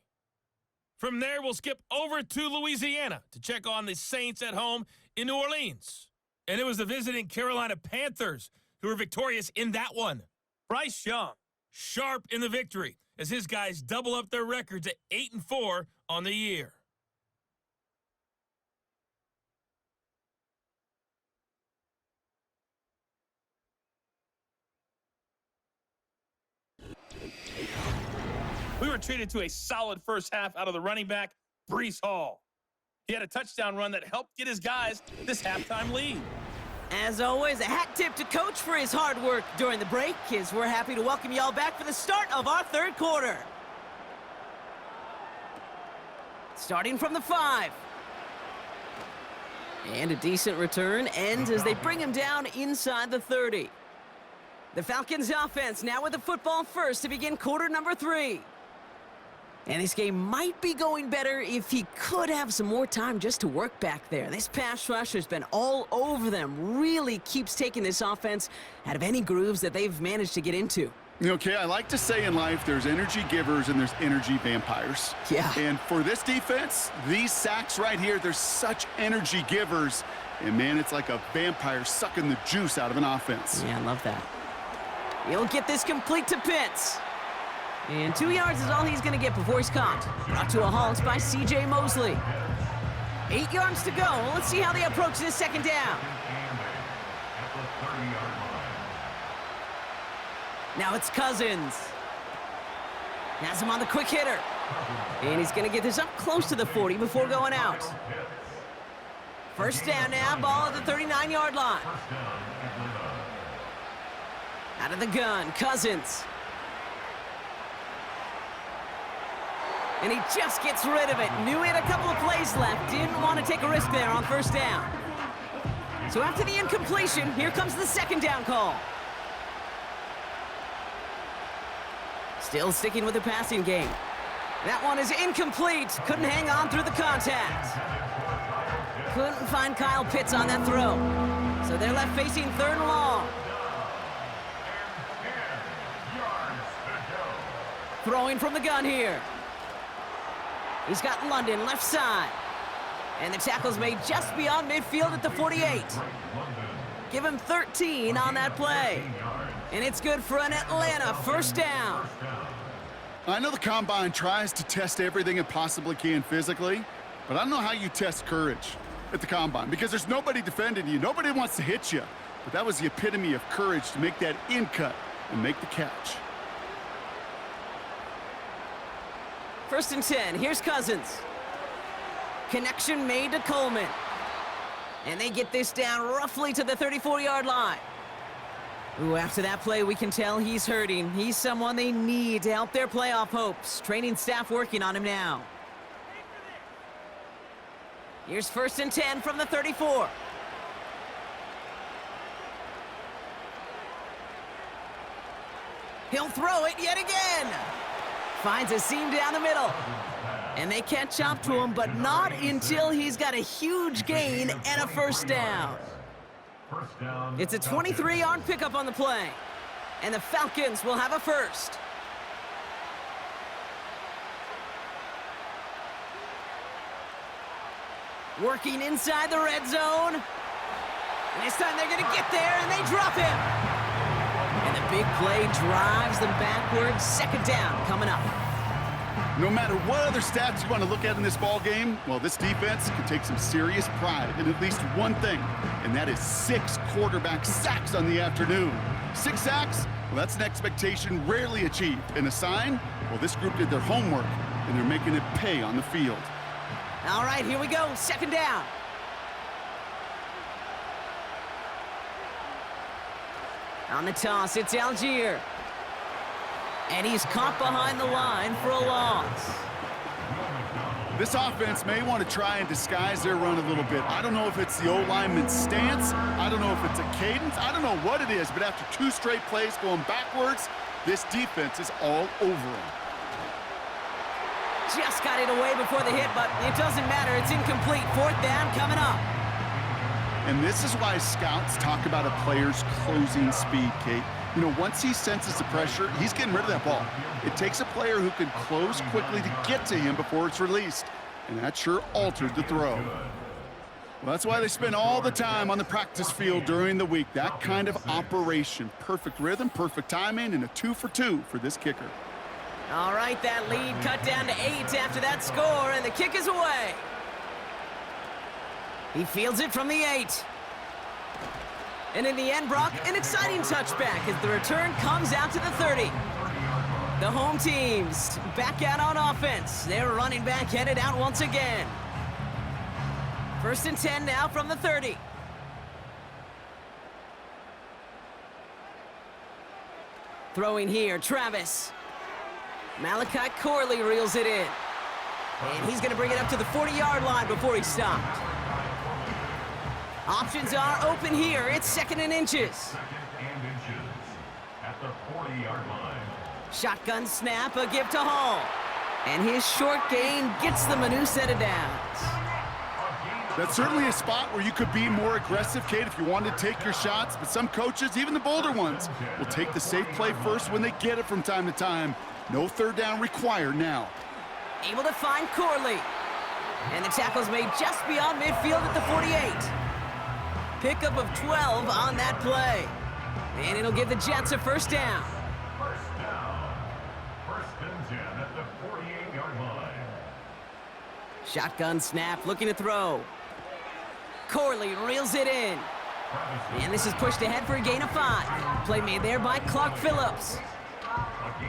From there, we'll skip over to Louisiana to check on the Saints at home in New Orleans. And it was the visiting Carolina Panthers who were victorious in that one. Bryce Young, sharp in the victory as his guys double up their records at 8-4 on the year. We were treated to a solid first half out of the running back, Breece Hall. He had a touchdown run that helped get his guys this halftime lead. As always, a hat tip to Coach for his hard work during the break, as we're happy to welcome y'all back for the start of our third quarter. Starting from the 5. And a decent return ends as they bring him down inside the 30. The Falcons offense now with the football first to begin quarter number 3. And this game might be going better if he could have some more time just to work back there. This pass rush has been all over them. Really keeps taking this offense out of any grooves that they've managed to get into. Okay, I like to say in life there's energy givers and there's energy vampires. Yeah. And for this defense, these sacks right here, there's such energy givers. And man, it's like a vampire sucking the juice out of an offense. Yeah, I love that. He'll get this complete to Pitts. And 2 yards is all he's going to get before he's caught. Brought to a halt by C.J. Mosley. 8 yards to go. Let's see how they approach this second down. Now it's Cousins. Has him on the quick hitter. And he's going to get this up close to the 40 before going out. First down now, ball at the 39-yard line. Out of the gun, Cousins. And he just gets rid of it. Knew he had a couple of plays left. Didn't want to take a risk there on first down. So after the incompletion, here comes the second down call. Still sticking with the passing game. That one is incomplete. Couldn't hang on through the contact. Couldn't find Kyle Pitts on that throw. So they're left facing third and long. Throwing from the gun here. He's got London left side. And the tackle's made just beyond midfield at the 48. Give him 13 on that play. And it's good for an Atlanta first down. I know the Combine tries to test everything it possibly can physically, but I don't know how you test courage at the Combine because there's nobody defending you. Nobody wants to hit you. But that was the epitome of courage to make that in cut and make the catch. First and 10, here's Cousins. Connection made to Coleman. And they get this down roughly to the 34-yard line. Ooh, after that play, we can tell he's hurting. He's someone they need to help their playoff hopes. Training staff working on him now. Here's first and 10 from the 34. He'll throw it yet again. Finds a seam down the middle. And they catch up to him, but not until he's got a huge gain and a first down. It's a 23-yard pickup on the play. And the Falcons will have a first. Working inside the red zone. And this time they're going to get there, and they drop him. And the big play drives them backwards. Second down coming up. No matter what other stats you want to look at in this ball game, well, this defense can take some serious pride in at least one thing, and that is 6 quarterback sacks on the afternoon. 6 sacks? Well, that's an expectation rarely achieved, and a sign, well, this group did their homework, and they're making it pay on the field. All right, here we go. 2nd down. On the toss, it's Algier. And he's caught behind the line for a loss. This offense may want to try and disguise their run a little bit. I don't know if it's the O-lineman's stance. I don't know if it's a cadence. I don't know what it is, but after 2 straight plays going backwards, this defense is all over them. Just got it away before the hit, but it doesn't matter. It's incomplete. 4th down coming up. And this is why scouts talk about a player's closing speed, Kate. You know, once he senses the pressure, he's getting rid of that ball. It takes a player who can close quickly to get to him before it's released. And that sure altered the throw. Well, that's why they spend all the time on the practice field during the week. That kind of operation. Perfect rhythm, perfect timing, and a 2 for 2 for this kicker. All right, that lead cut down to 8 after that score, and the kick is away. He fields it from the 8. And in the end, Brock, an exciting touchback as the return comes out to the 30. The home teams back out on offense. Their running back headed out once again. 1st and 10 now from the 30. Throwing here, Travis. Malachi Corley reels it in. And he's going to bring it up to the 40-yard line before he stopped. Options are open here. It's 2nd and inches. 2nd and inches at the 40-yard line. Shotgun snap, a give to Hall. And his short gain gets them a new set of downs. That's certainly a spot where you could be more aggressive, Kate, if you wanted to take your shots. But some coaches, even the bolder ones, will take the safe play first when they get it from time to time. No 3rd down required now. Able to find Corley. And the tackle's made just beyond midfield at the 48. Pickup of 12 on that play. And it'll give the Jets a 1st down. 1st down. 1st and 10 at the 48-yard line. Shotgun snap, looking to throw. Corley reels it in. And this is pushed ahead for a gain of 5. Play made there by Clark Phillips.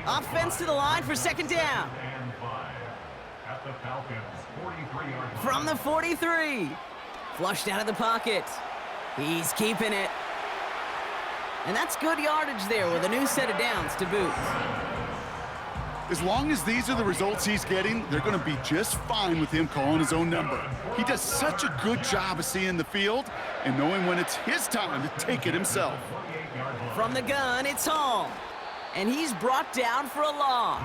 Offense to the line for 2nd down. And 5 at the Falcons' 43-yard line. From the 43. Flushed out of the pocket. He's keeping it. And that's good yardage there with a new set of downs to boot. As long as these are the results he's getting, they're going to be just fine with him calling his own number. He does such a good job of seeing the field and knowing when it's his time to take it himself. From the gun, it's Hall. And he's brought down for a loss.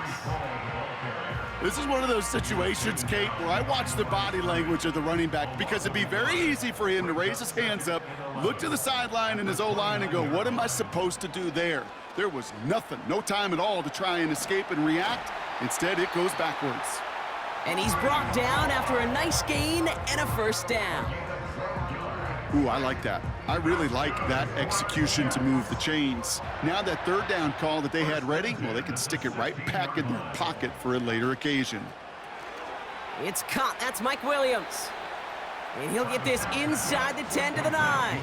This is one of those situations, Kate, where I watch the body language of the running back because it'd be very easy for him to raise his hands up, look to the sideline in his O-line and go, what am I supposed to do there? There was nothing, no time at all to try and escape and react. Instead, it goes backwards. And he's brought down after a nice gain and a 1st down. Ooh, I like that. I really like that execution to move the chains. Now that 3rd down call that they had ready, well, they can stick it right back in their pocket for a later occasion. It's caught. That's Mike Williams. And he'll get this inside the 10 to the 9.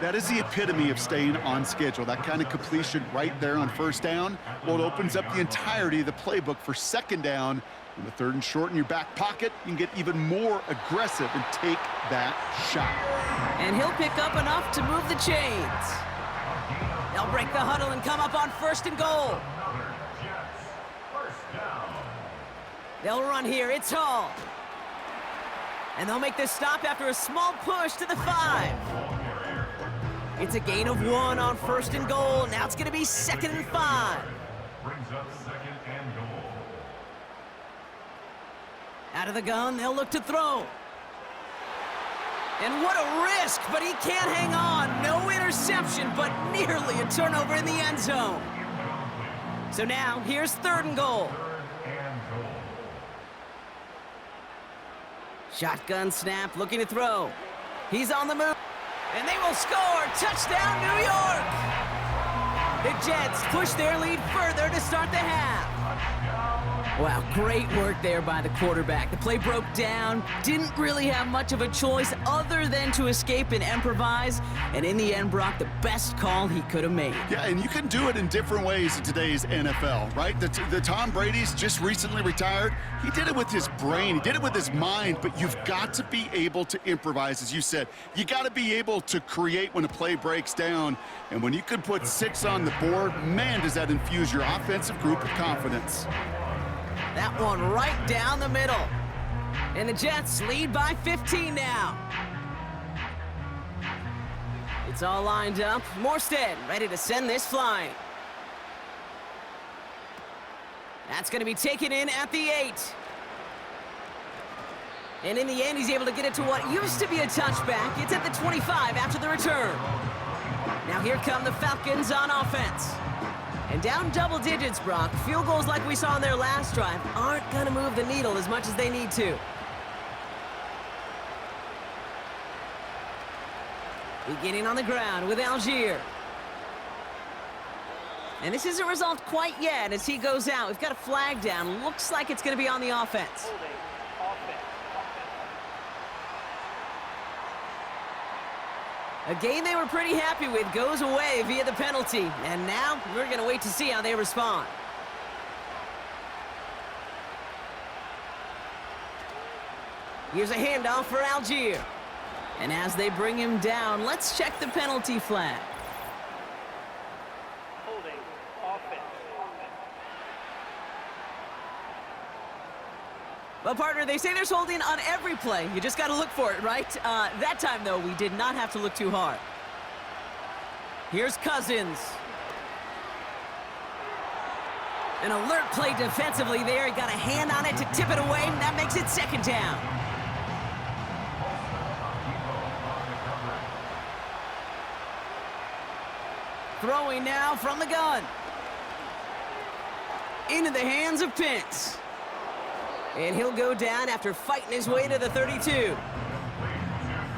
That is the epitome of staying on schedule. That kind of completion right there on 1st down. Well, it opens up the entirety of the playbook for 2nd down. In the 3rd and short in your back pocket, you can get even more aggressive and take that shot. And he'll pick up enough to move the chains. They'll break the huddle and come up on 1st and goal. They'll run here. It's Hall. And they'll make this stop after a small push to the 5. It's a gain of 1 on 1st and goal. Now it's going to be 2nd and 5. Brings up 2nd and goal. Out of the gun, they'll look to throw. And what a risk, but he can't hang on. No interception, but nearly a turnover in the end zone. So now, here's 3rd and goal. Shotgun snap, looking to throw. He's on the move. And they will score. Touchdown, New York. The Jets push their lead further to start the half. Wow, great work there by the quarterback. The play broke down, didn't really have much of a choice other than to escape and improvise, and in the end, Brock, the best call he could have made. Yeah, and you can do it in different ways in today's NFL, right? The Tom Brady's just recently retired. He did it with his brain. He did it with his mind, but you've got to be able to improvise, as you said. You got to be able to create when a play breaks down, and when you can put 6 on the board, man, does that infuse your offensive group with confidence. That one right down the middle. And the Jets lead by 15 now. It's all lined up. Morstead ready to send this flying. That's going to be taken in at the 8. And in the end, he's able to get it to what used to be a touchback. It's at the 25 after the return. Now here come the Falcons on offense. And down double digits, Brock. Field goals like we saw in their last drive aren't going to move the needle as much as they need to. Beginning on the ground with Algier. And this isn't resolved quite yet as he goes out. We've got a flag down. Looks like it's going to be on the offense. Holding. Offense. A game they were pretty happy with goes away via the penalty. And now we're going to wait to see how they respond. Here's a handoff for Algier. And as they bring him down, let's check the penalty flag. Holding. Offense. Well, partner, they say there's holding on every play. You just got to look for it, right? That time, though, we did not have to look too hard. Here's Cousins. An alert play defensively there. He got a hand on it to tip it away, and that makes it 2nd down. Throwing now from the gun. Into the hands of Pitts. And he'll go down after fighting his way to the 32.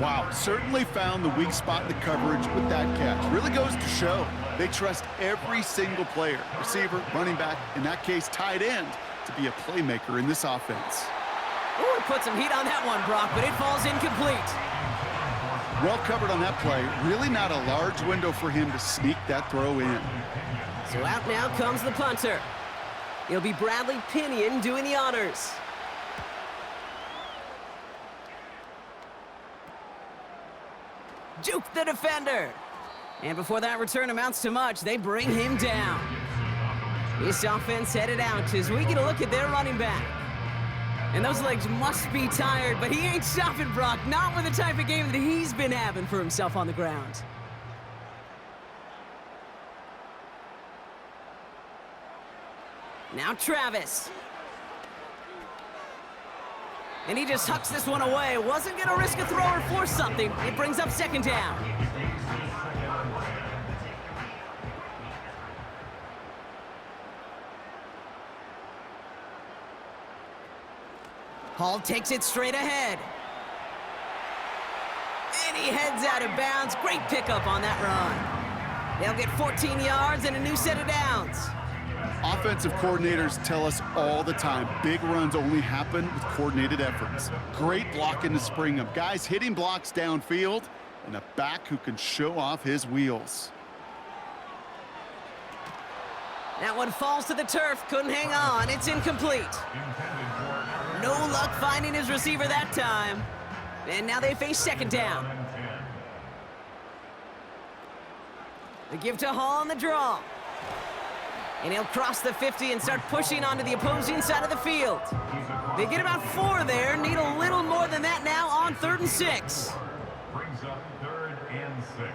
Wow, certainly found the weak spot in the coverage with that catch. Really goes to show they trust every single player, receiver, running back, in that case, tight end, to be a playmaker in this offense. Ooh, put some heat on that one, Brock, but it falls incomplete. Well covered on that play. Really not a large window for him to sneak that throw in. So out now comes the punter. It'll be Bradley Pinion doing the honors. Juke the defender. And before that return amounts to much, they bring him down. This offense headed out as we get a look at their running back. And those legs must be tired, but he ain't stopping, Brock. Not with the type of game that he's been having for himself on the ground. Now Travis. And he just hucks this one away. Wasn't going to risk a throw or force something. It brings up 2nd down. Hall takes it straight ahead. And he heads out of bounds. Great pickup on that run. They'll get 14 yards and a new set of downs. Offensive coordinators tell us all the time, big runs only happen with coordinated efforts. Great blocking to spring them. Guys hitting blocks downfield, and a back who can show off his wheels. That one falls to the turf. Couldn't hang on. It's incomplete. No luck finding his receiver that time. And now they face 2nd down. The give to Hall on the draw. And he'll cross the 50 and start pushing onto the opposing side of the field. They get about 4 there. Need a little more than that now on 3rd and 6. Brings up 3rd and 6.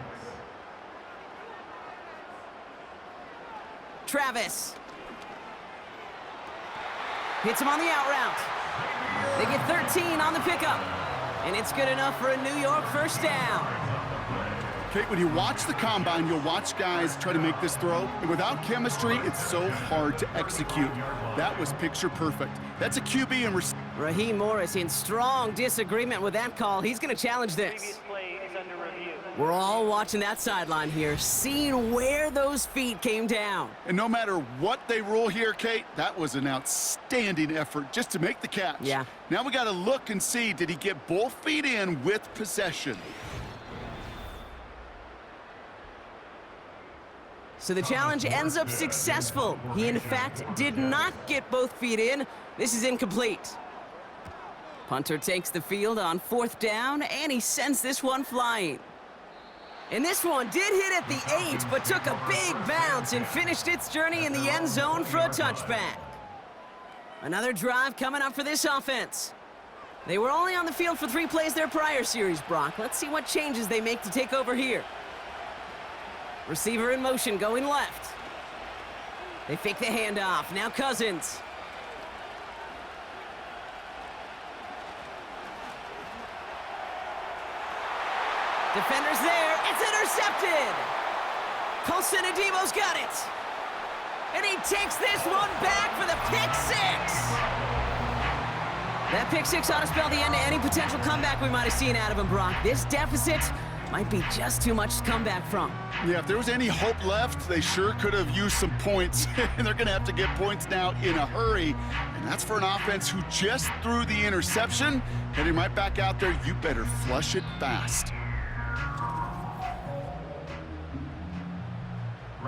Travis. Hits him on the out route. They get 13 on the pickup. And it's good enough for a New York 1st down. Kate, when you watch the combine, you'll watch guys try to make this throw, and without chemistry, it's so hard to execute. That was picture perfect. That's a QB and Raheem Morris in strong disagreement with that call. He's going to challenge this. Previous play is under review. We're all watching that sideline here, seeing where those feet came down. And no matter what they rule here, Kate, that was an outstanding effort just to make the catch. Yeah. Now we got to look and see, did he get both feet in with possession? So the challenge ends up successful. He, in fact, did not get both feet in. This is incomplete. Punter takes the field on 4th down, and he sends this one flying. And this one did hit at the 8, but took a big bounce and finished its journey in the end zone for a touchback. Another drive coming up for this offense. They were only on the field for 3 plays their prior series, Brock. Let's see what changes they make to take over here. Receiver in motion, going left. They fake the handoff. Now Cousins. Defender's there. It's intercepted. Colson Adebo's got it. And he takes this one back for the pick 6. That pick 6 ought to spell the end to any potential comeback we might have seen out of him, Brock. This deficit might be just too much to come back from. Yeah, if there was any hope left, they sure could have used some points. And they're going to have to get points now in a hurry. And that's for an offense who just threw the interception. Heading right back out there, you better flush it fast.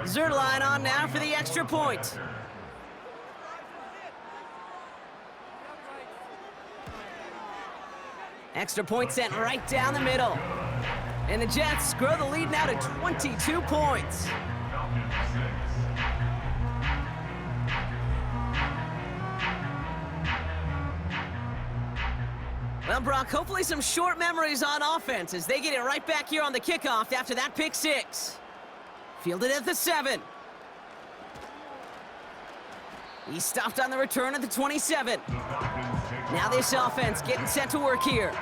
Zerline on now for the extra point. Extra point sent right down the middle. And the Jets grow the lead now to 22 points. Well, Brock, hopefully some short memories on offense as they get it right back here on the kickoff after that pick 6. Fielded at the 7. He stopped on the return at the 27. Now this offense getting set to work here.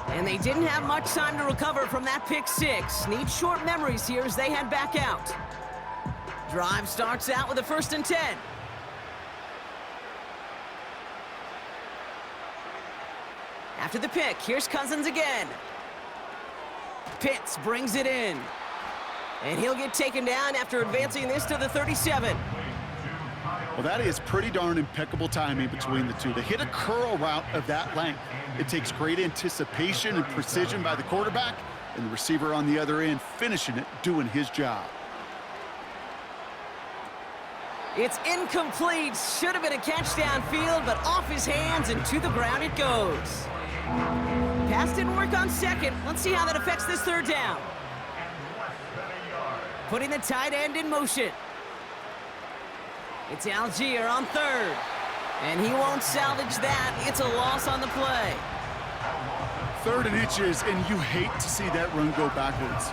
And they didn't have much time to recover from that pick 6. Need short memories here as they head back out. Drive starts out with a 1st and 10. After the pick, here's Cousins again. Pitts brings it in. And he'll get taken down after advancing this to the 37. Well, that is pretty darn impeccable timing between the two. To hit a curl route of that length, it takes great anticipation and precision by the quarterback, and the receiver on the other end finishing it, doing his job. It's incomplete. Should have been a catch downfield, but off his hands and to the ground it goes. Pass didn't work on 2nd. Let's see how that affects this 3rd down. Putting the tight end in motion. It's Algier on 3rd. And he won't salvage that. It's a loss on the play. 3rd and inches, and you hate to see that run go backwards.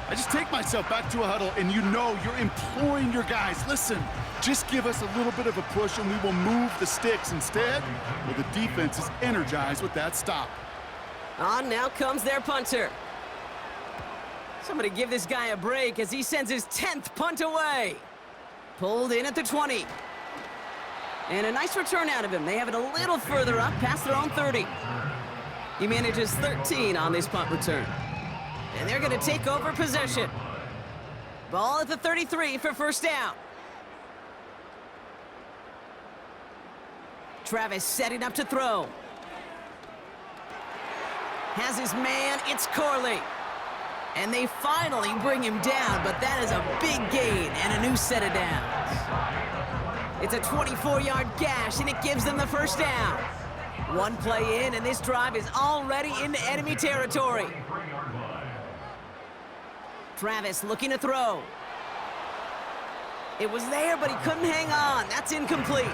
I just take myself back to a huddle, and you know you're imploring your guys, listen, just give us a little bit of a push, and we will move the sticks. Instead, well, the defense is energized with that stop. On now comes their punter. Somebody give this guy a break as he sends his 10th punt away. Pulled in at the 20. And a nice return out of him. They have it a little further up, past their own 30. He manages 13 on this punt return. And they're going to take over possession. Ball at the 33 for 1st down. Travis setting up to throw. Has his man, it's Corley. And they finally bring him down, but that is a big gain and a new set of downs. It's a 24-yard gash, and it gives them the 1st down. One play in, and this drive is already into enemy territory. Travis looking to throw. It was there, but he couldn't hang on. That's incomplete.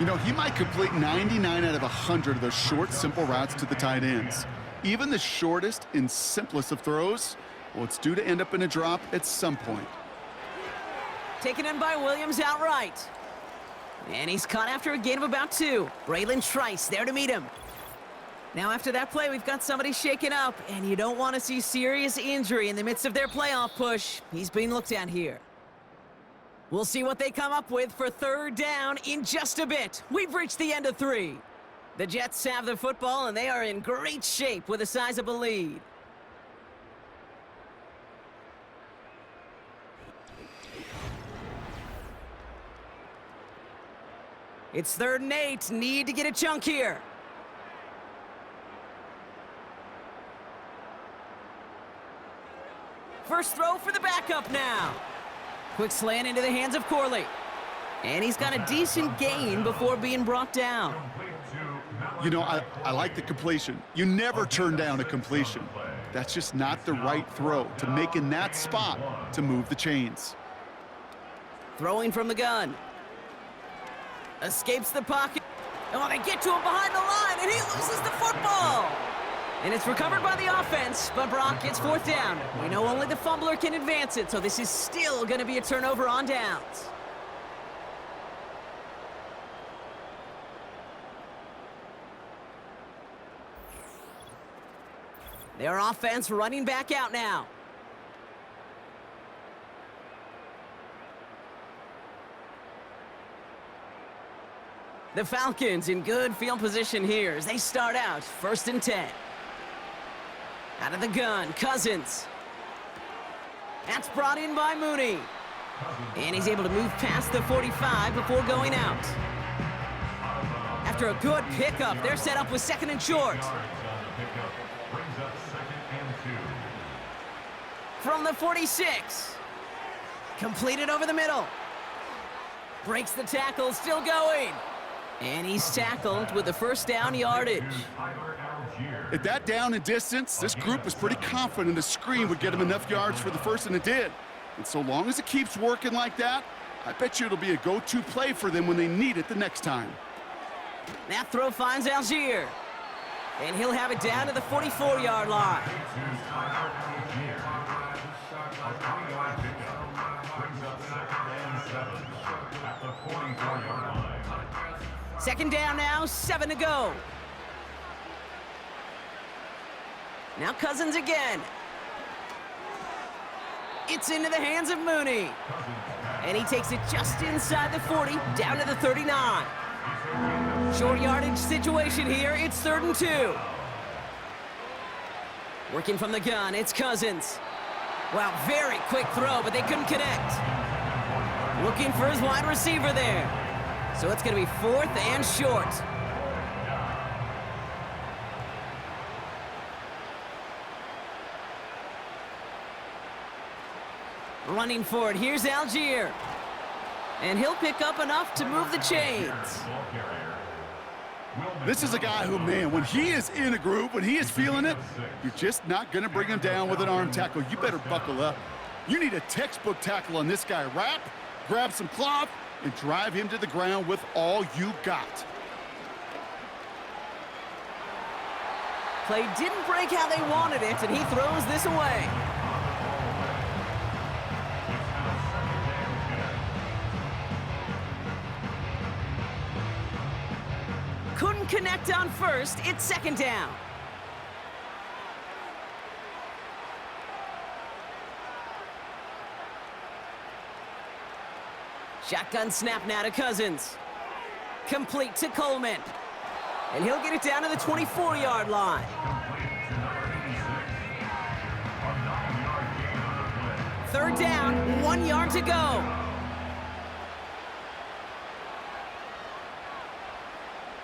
You know, he might complete 99 out of 100 of those short, simple routes to the tight ends. Even the shortest and simplest of throws, well, it's due to end up in a drop at some point. Taken in by Williams outright. And he's caught after a gain of about 2. Braylon Trice there to meet him. Now after that play, we've got somebody shaken up, and you don't want to see serious injury in the midst of their playoff push. He's being looked at here. We'll see what they come up with for 3rd down in just a bit. We've reached the end of 3. The Jets have the football, and they are in great shape with a sizable lead. It's 3rd and 8. Need to get a chunk here. First throw for the backup now. Quick slant into the hands of Corley. And he's got a decent gain before being brought down. You know, I like the completion. You never turn down a completion. That's just not the right throw to make in that spot to move the chains. Throwing from the gun. Escapes the pocket. Oh, they get to him behind the line, and he loses the football. And it's recovered by the offense, but Brock gets 4th down. We know only the fumbler can advance it, so this is still going to be a turnover on downs. Their offense running back out now. The Falcons in good field position here as they start out 1st and 10. Out of the gun, Cousins. That's brought in by Mooney. And he's able to move past the 45 before going out. After a good pickup, they're set up with 2nd and short. From the 46. Completed over the middle. Breaks the tackle, still going. And he's tackled with the 1st down yardage. At that down and distance, this group was pretty confident the screen would get him enough yards for the first, and it did. And so long as it keeps working like that, I bet you it'll be a go-to play for them when they need it the next time. That throw finds Algier. And he'll have it down to the 44-yard line. Second down now, 7 to go. Now Cousins again. It's into the hands of Mooney. And he takes it just inside the 40, down to the 39. Short yardage situation here, it's 3rd and 2. Working from the gun, it's Cousins. Wow, very quick throw, but they couldn't connect. Looking for his wide receiver there. So it's going to be 4th and short. Running for it, here's Algier. And he'll pick up enough to move the chains. This is a guy who, man, when he is in a groove, when he is feeling it, you're just not going to bring him down with an arm tackle. You better buckle up. You need a textbook tackle on this guy. Wrap, grab some cloth, and drive him to the ground with all you got. Play didn't break how they wanted it, and he throws this away. Couldn't connect on 1st, it's 2nd down. Shotgun snap now to Cousins. Complete to Coleman. And he'll get it down to the 24-yard line. Third down, 1 yard to go.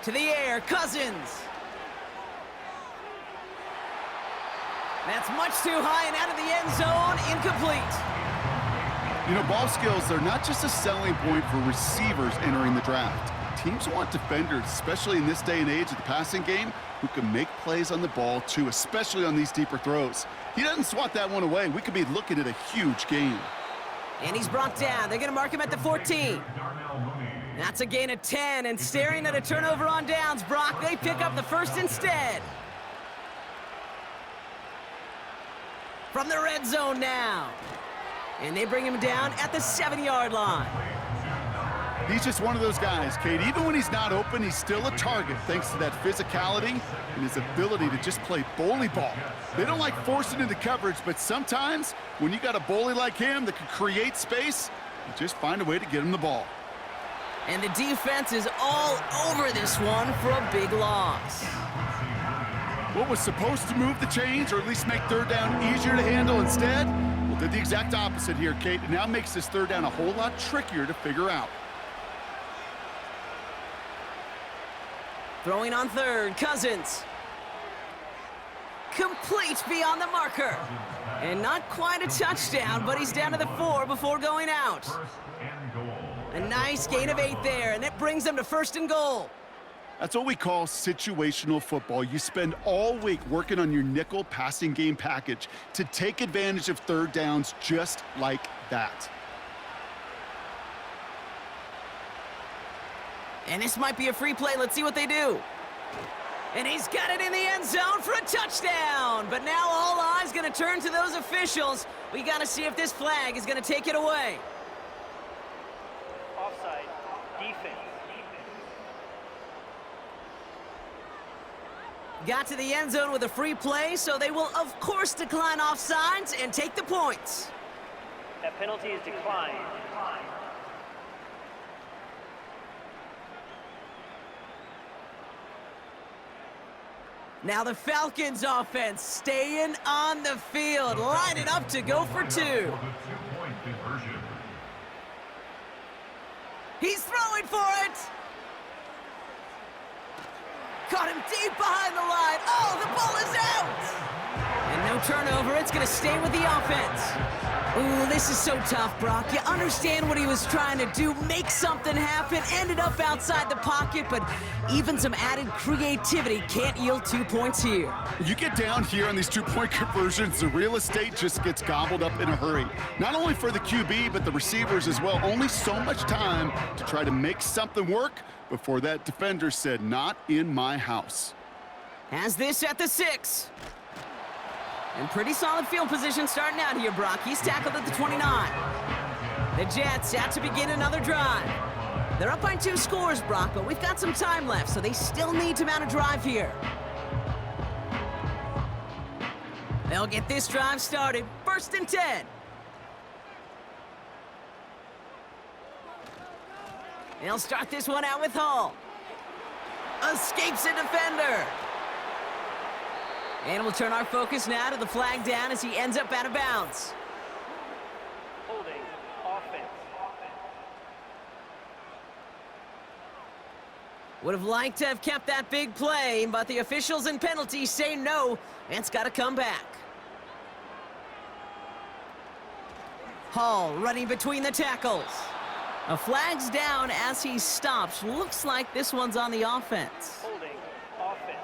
To the air, Cousins. That's much too high and out of the end zone, incomplete. You know, ball skills are not just a selling point for receivers entering the draft. Teams want defenders, especially in this day and age of the passing game, who can make plays on the ball too, especially on these deeper throws. He doesn't swat that one away. We could be looking at a huge gain. And he's brought down. They're going to mark him at the 14. That's a gain of 10, and staring at a turnover on downs, Brock, they pick up the 1st instead. From the red zone now. And they bring him down at the 7-yard line. He's just one of those guys, Kate. Even when he's not open, he's still a target thanks to that physicality and his ability to just play bully ball. They don't like forcing into coverage, but sometimes when you got a bully like him that can create space, you just find a way to get him the ball. And the defense is all over this one for a big loss. What was supposed to move the chains, or at least make third down easier to handle instead, well, did the exact opposite here, Kate. It now makes this third down a whole lot trickier to figure out. Throwing on third, Cousins. Complete beyond the marker. And not quite a touchdown, but he's down to the 4 before going out. First and goal. A nice gain of 8 there, and it brings them to 1st and goal. That's what we call situational football. You spend all week working on your nickel passing game package to take advantage of third downs just like that. And this might be a free play. Let's see what they do. And he's got it in the end zone for a touchdown. But now all eyes going to turn to those officials. We got to see if this flag is going to take it away. Offside. Defense. Got to the end zone with a free play, so they will, of course, decline offsides and take the points. That penalty is declined. Now the Falcons offense staying on the field, lining up to go for 2. The 2-point conversion. He's throwing for it. Caught him deep behind the line. Oh, the ball is out. And no turnover. It's going to stay with the offense. Ooh, this is so tough, Brock. You understand what he was trying to do, make something happen, ended up outside the pocket, but even some added creativity can't yield 2 points here. You get down here on these 2-point conversions, the real estate just gets gobbled up in a hurry. Not only for the QB, but the receivers as well. Only so much time to try to make something work before that defender said, "Not in my house." Has this at the 6. And pretty solid field position starting out here, Brock. He's tackled at the 29. The Jets out to begin another drive. They're up by 2 scores, Brock, but we've got some time left, so they still need to mount a drive here. They'll get this drive started. 1st and 10. They'll start this one out with Hall. Escapes a defender. And we'll turn our focus now to the flag down as he ends up out of bounds. Holding. Offense. Would have liked to have kept that big play, but the officials and penalties say no, and it's got to come back. Hall running between the tackles. A flag's down as he stops. Looks like this one's on the offense. Holding. Offense.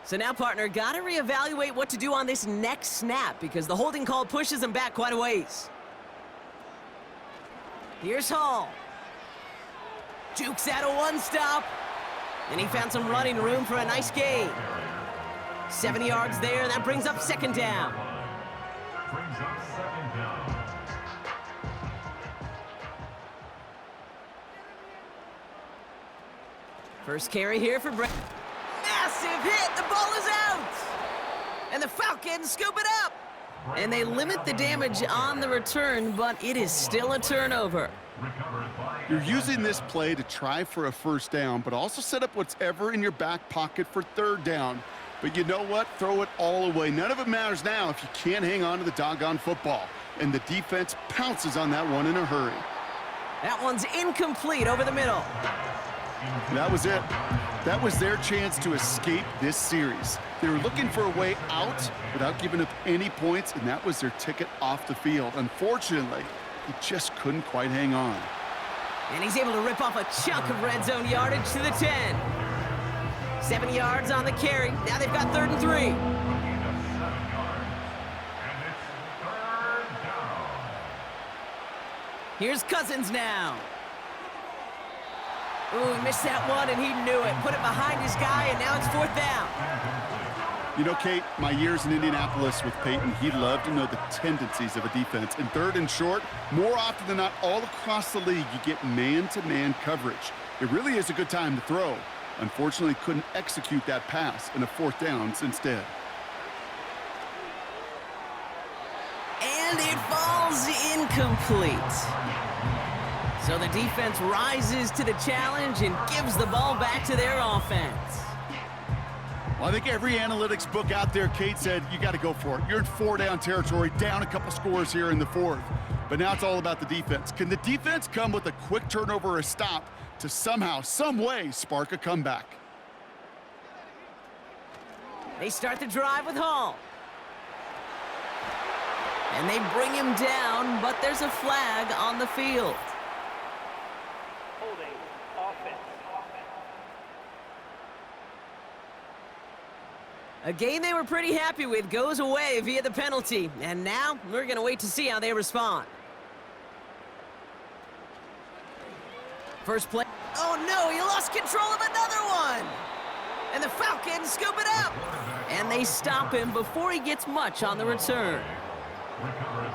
So now, partner, got to reevaluate what to do on this next snap because the holding call pushes him back quite a ways. Here's Hall. Jukes out a 1-stop. And he found some running room for a nice gain. 7 yards there, and that brings up 2nd down. Brings up 2nd down. First carry here for Brett. Massive hit. The ball is out. And the Falcons scoop it up. And they limit the damage on the return, but it is still a turnover. You're using this play to try for a 1st down, but also set up what's ever in your back pocket for 3rd down. But you know what? Throw it all away. None of it matters now if you can't hang on to the doggone football. And the defense pounces on that one in a hurry. That one's incomplete over the middle. That was it. That was their chance to escape this series. They were looking for a way out without giving up any points, and that was their ticket off the field. Unfortunately, he just couldn't quite hang on. And he's able to rip off a chunk of red zone yardage to the 10. 7 yards on the carry. Now they've got 3rd and 3. And it's 3rd down. Here's Cousins now. Ooh, he missed that one, and he knew it. Put it behind his guy, and now it's 4th down. You know, Kate, my years in Indianapolis with Peyton, he loved to know the tendencies of a defense. In 3rd and short, more often than not, all across the league, you get man-to-man coverage. It really is a good time to throw. Unfortunately, couldn't execute that pass, and a 4th down instead. And it falls incomplete. So the defense rises to the challenge and gives the ball back to their offense. Well, I think every analytics book out there, Kate, said you got to go for it. You're in 4-down territory, down a couple scores here in the 4th. But now it's all about the defense. Can the defense come with a quick turnover or a stop to somehow, some way, spark a comeback? They start the drive with Hall. And they bring him down, but there's a flag on the field. Holding. Offense. A game they were pretty happy with goes away via the penalty. And now we're going to wait to see how they respond. First play. Oh, no, he lost control of another one. And the Falcons scoop it up. And they stop him before he gets much on the return.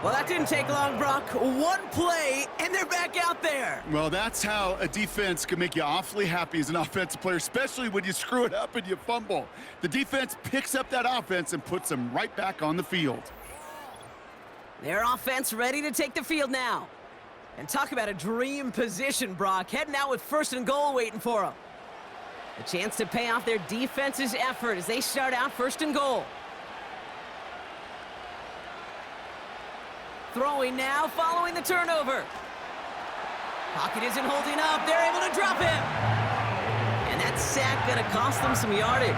Well, that didn't take long, Brock. One play, and they're back out there. Well, that's how a defense can make you awfully happy as an offensive player, especially when you screw it up and you fumble. The defense picks up that offense and puts them right back on the field. Their offense ready to take the field now. And talk about a dream position, Brock. Heading out with 1st and goal waiting for them. A chance to pay off their defense's effort as they start out 1st and goal. Throwing now, following the turnover. Pocket isn't holding up. They're able to drop him. And that sack going to cost them some yardage.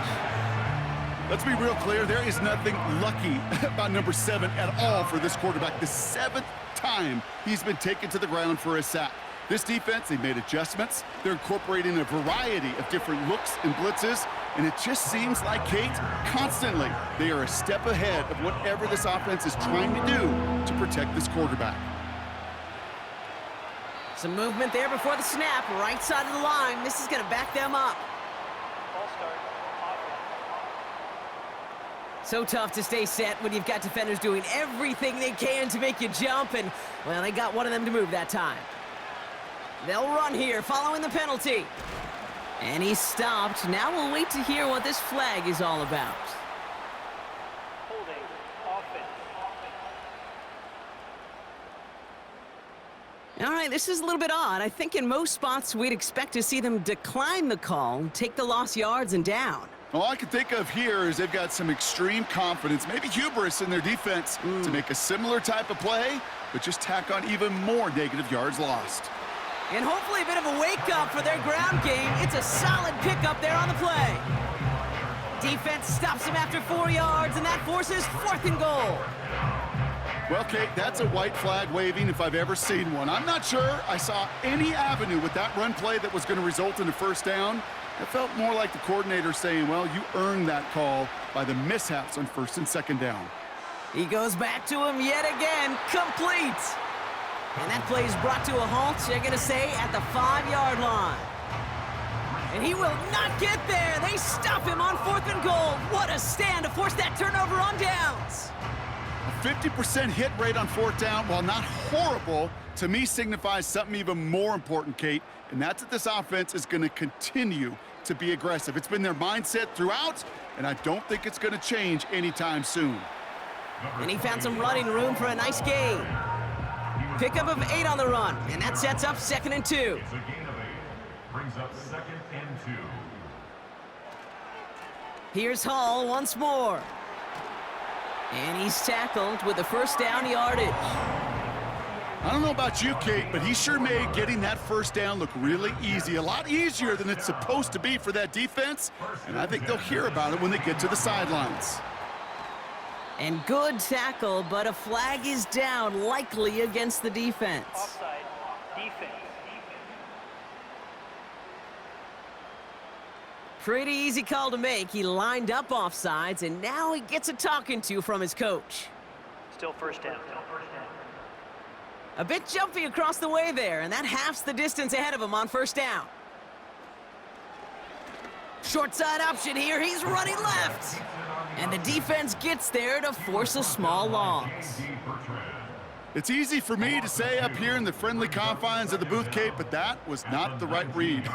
Let's be real clear. There is nothing lucky about number 7 at all for this quarterback. The 7th time he's been taken to the ground for a sack. This defense, they made adjustments. They're incorporating a variety of different looks and blitzes, and it just seems like, Kate, constantly they are a step ahead of whatever this offense is trying to do to protect this quarterback. Some movement there before the snap, right side of the line. This is going to back them up. Ball start. Offense. So tough to stay set when you've got defenders doing everything they can to make you jump, and, well, they got one of them to move that time. They'll run here following the penalty. And he's stopped. Now we'll wait to hear what this flag is all about. Holding. Offense. All right, this is a little bit odd. I think in most spots we'd expect to see them decline the call, take the lost yards and down. All I can think of here is they've got some extreme confidence, maybe hubris in their defense to make a similar type of play, but just tack on even more negative yards lost. And hopefully a bit of a wake-up for their ground game. It's a solid pickup there on the play. Defense stops him after 4 yards, and that forces 4th and goal. Well, Kate, that's a white flag waving if I've ever seen one. I'm not sure I saw any avenue with that run play that was going to result in a 1st down. It felt more like the coordinator saying, well, you earned that call by the mishaps on 1st and 2nd down. He goes back to him yet again, complete. And that play is brought to a halt, they're going to say, at the 5-yard line. And he will not get there. They stop him on 4th and goal. What a stand to force that turnover on downs. A 50% hit rate on 4th down, while not horrible, to me signifies something even more important, Kate, and that's that this offense is going to continue to be aggressive. It's been their mindset throughout, and I don't think it's going to change anytime soon. And he found some running room for a nice gain. Pickup of 8 on the run, and that sets up 2nd and 2. It's a gain of 8. Brings up 2nd and 2. Here's Hall once more. And he's tackled with the 1st down yardage. I don't know about you, Kate, but he sure made getting that 1st down look really easy. A lot easier than it's supposed to be for that defense, and I think they'll hear about it when they get to the sidelines. And good tackle, but a flag is down, likely against the defense. Offside. Defense. Pretty easy call to make. He lined up offsides, and now he gets a talking to from his coach. Still 1st down. A bit jumpy across the way there, and that halves the distance ahead of him on 1st down. Short side option here. He's running left. And the defense gets there to force a small loss. It's easy for me to say up here in the friendly confines of the booth, Kate, but that was not the right read.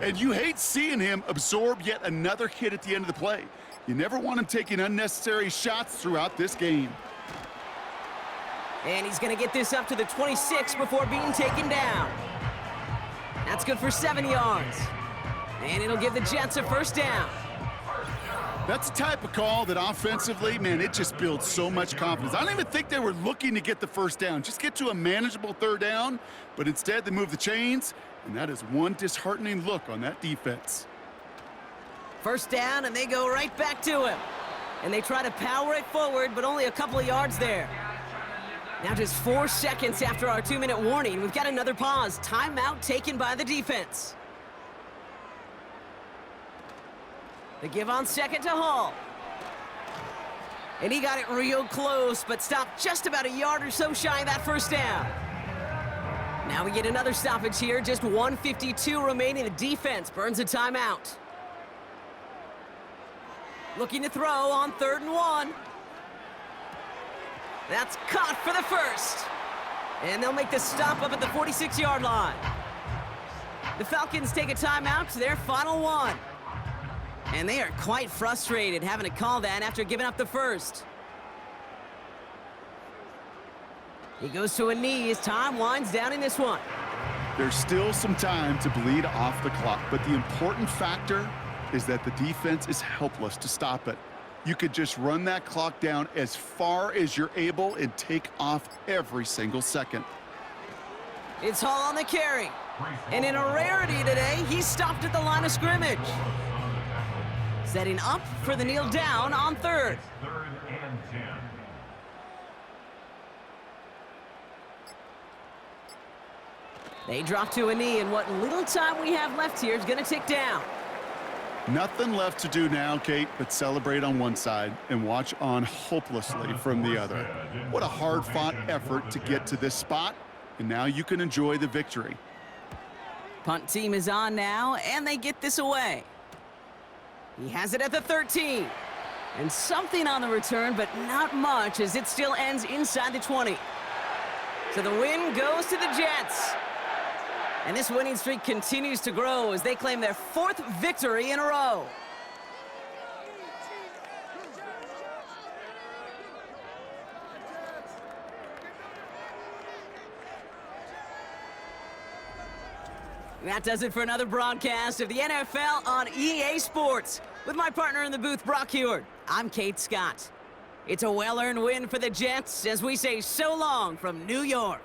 And you hate seeing him absorb yet another hit at the end of the play. You never want him taking unnecessary shots throughout this game. And he's going to get this up to the 26 before being taken down. That's good for 7 yards. And it'll give the Jets a 1st down. That's the type of call that offensively, man, it just builds so much confidence. I don't even think they were looking to get the first down, just get to a manageable third down, but instead they move the chains, and that is one disheartening look on that defense. First down, and they go right back to him. And they try to power it forward, but only a couple of yards there. Now just 4 seconds after our 2-minute warning, we've got another pause. Timeout taken by the defense. They give on second to Hall. And he got it real close, but stopped just about a yard or so shy of that first down. Now we get another stoppage here, just 1:52 remaining. The defense burns a timeout. Looking to throw on 3rd and 1. That's caught for the first. And they'll make the stop up at the 46-yard line. The Falcons take a timeout to their final one. And they are quite frustrated having to call that after giving up the first. He goes to a knee as time winds down in this one. There's still some time to bleed off the clock, but the important factor is that the defense is helpless to stop it. You could just run that clock down as far as you're able and take off every single second. It's Hall on the carry. And in a rarity today, he's stopped at the line of scrimmage. Setting up for the kneel down on 3rd. 3rd and 10. They drop to a knee, and what little time we have left here is going to tick down. Nothing left to do now, Kate, but celebrate on one side and watch on hopelessly from the other. What a hard-fought effort to get to this spot, and now you can enjoy the victory. Punt team is on now, and they get this away. He has it at the 13. And something on the return, but not much, as it still ends inside the 20. So the win goes to the Jets. And this winning streak continues to grow as they claim their 4th victory in a row. That does it for another broadcast of the NFL on EA Sports. With my partner in the booth, Brock Heward, I'm Kate Scott. It's a well-earned win for the Jets as we say so long from New York.